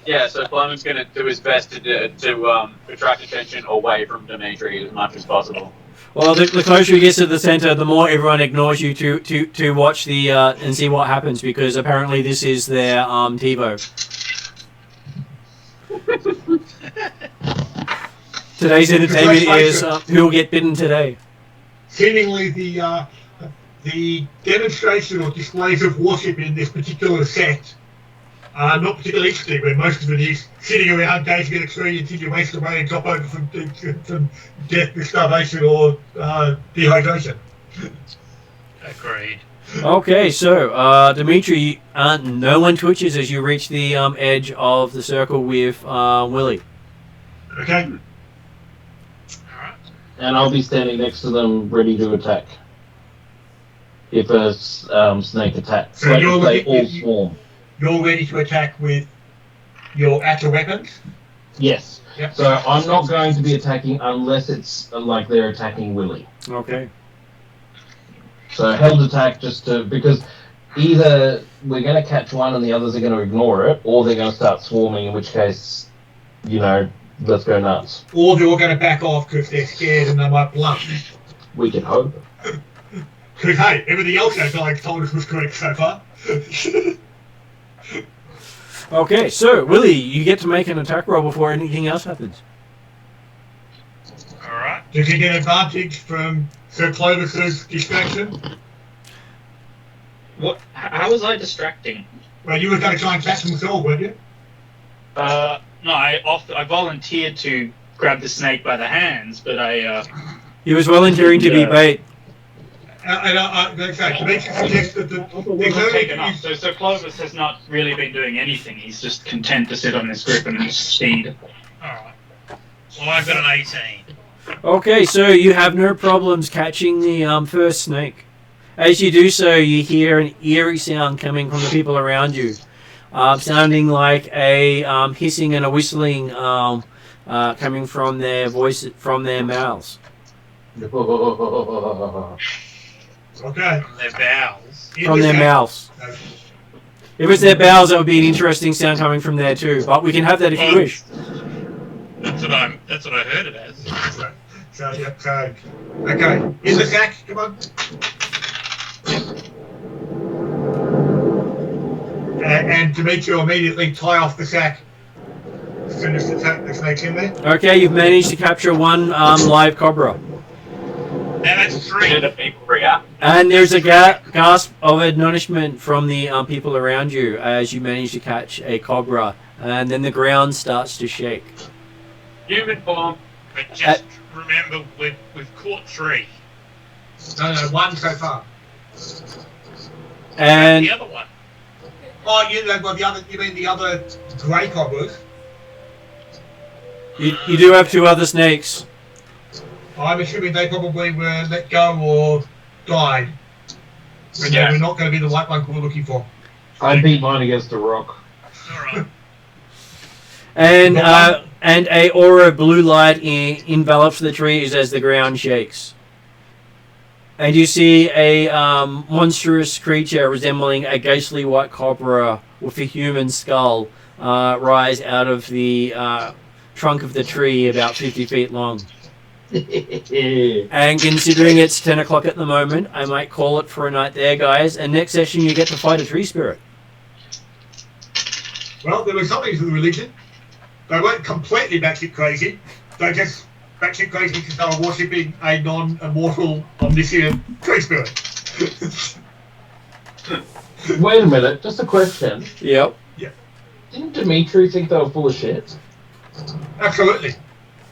Yeah, so Plumman's gonna do his best to attract attention away from Dimitri as much as possible. Well, the closer he gets to the center, the more everyone ignores you to watch the and see what happens, because apparently this is their TiVo. Today's entertainment is who will get bitten today. Seemingly the demonstration or displays of worship in this particular set are not particularly interesting, where most of it is sitting around gazing at a tree until you waste away and drop over from death, starvation, or dehydration. Agreed. Okay, so Dimitri, no one twitches as you reach the edge of the circle with Willie. Okay. Alright. And I'll be standing next to them, ready to attack. If a snake attacks, So like you're if they looking- all swarm. You're ready to attack with your actual weapons? Yes. Yep. So I'm not going to be attacking unless it's like they're attacking Willie. Okay. So held attack because either we're going to catch one and the others are going to ignore it, or they're going to start swarming, in which case, let's go nuts. Or they're all going to back off because they're scared and they might bluff. We can hope. Because, hey, everything else that guy told us was correct so far. Okay, so Willie, you get to make an attack roll before anything else happens. Alright. Did you get advantage from Sir Clovis's distraction? What? How was I distracting? Well, you were going to try and catch them all, weren't you? No, I volunteered to grab the snake by the hands, but He was volunteering to be bait. Dimitri suggests that the wasn't taken up. So Clovis has not really been doing anything. He's just content to sit on his grip and speed. Alright. Well, I've got an 18. Okay, so you have no problems catching the first snake. As you do so, you hear an eerie sound coming from the people around you, sounding like a hissing and a whistling coming from their voices, from their mouths. Okay. From their bowels. From their mouths. If it's their bowels, that would be an interesting sound coming from there too. But we can have that if you wish. That's what I heard it as. Okay. In the sack, come on. And Dimitri will immediately tie off the sack as soon as the snake's in there. Okay, you've managed to capture one live cobra. Now that's 3. The people react. And there's a gasp of admonishment from the people around you as you manage to catch a cobra. And then the ground starts to shake. Human form. But just remember, we've caught 3. No, one so far. And The other one. Oh, you mean the other grey cobras? you do have two other snakes. I'm assuming they probably were let go or died. And they were not going to be the white one we're looking for. I beat mine against a rock. Alright. And a aura of blue light envelops the trees as the ground shakes. And you see a monstrous creature resembling a ghostly white cobra with a human skull rise out of the trunk of the tree about 50 feet long. And considering it's 10 o'clock at the moment, I might call it for a night there, guys. And next session you get to fight a tree spirit. Well, there was something to the religion. They weren't completely batshit crazy. They just batshit crazy because they were worshipping a non-immortal, omniscient tree spirit. Wait a minute, just a question. Yep. Didn't Dimitri think they were full of shit? Absolutely.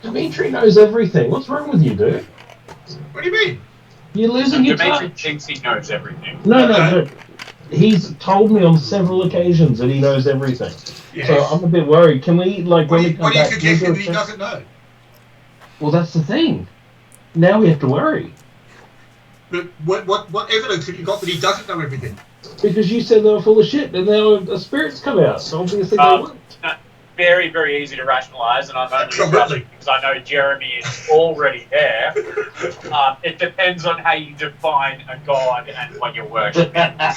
Dimitri knows everything. What's wrong with you, dude? What do you mean? You're losing your Dimitri touch. thinks he knows everything. No. He's told me on several occasions that he knows everything. Yes. So I'm a bit worried. Can we, like, when we come What are you back... can we suggesting do a that he check? doesn't know? Well, that's the thing. Now we have to worry. But what evidence have you got that he doesn't know everything? Because you said they were full of shit, and now the spirits come out. So obviously they weren't. Very, very easy to rationalise, and I'm only Absolutely. because I know Jeremy is already there. It depends on how you define a god and what you're worshipping. And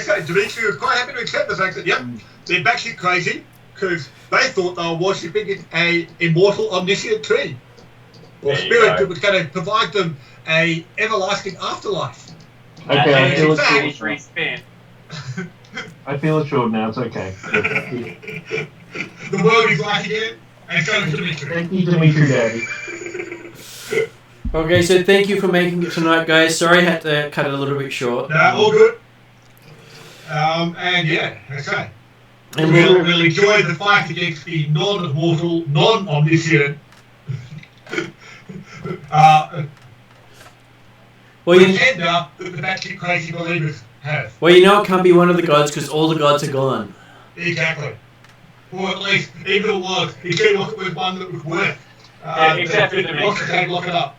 so Dimitri was quite happy to accept the fact that, yep, they're batshit crazy because they thought they were worshipping a immortal, omniscient tree. Or There you spirit go. that was going to provide them a everlasting afterlife. Okay, I And feel it's assured. Dimitri spin. I feel assured now. It's okay. The world is right again, and so is Dimitri. Thank you, Dimitri Daddy. Okay, so thank you for making it tonight, guys. Sorry I had to cut it a little bit short. No, all good. And yeah, okay. And We'll enjoy the fight against the non-mortal, non-omniscient well, you, pretender that the batshit crazy believers have. well, you know it can't be one of the gods because all the gods are gone. Exactly. Or at least, even if it was, he came up with one that was worth. Except for Dimitri. Lock it up.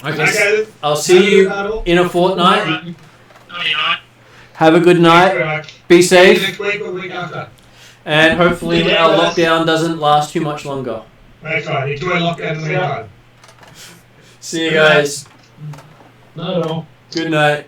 Okay, then. I'll see you in a fortnight. Alright. Night. Have a good night. Be safe. Next week or the week after. And hopefully our lockdown doesn't last too much longer. That's right. Enjoy lockdown in the meantime. See you guys. No. Good night.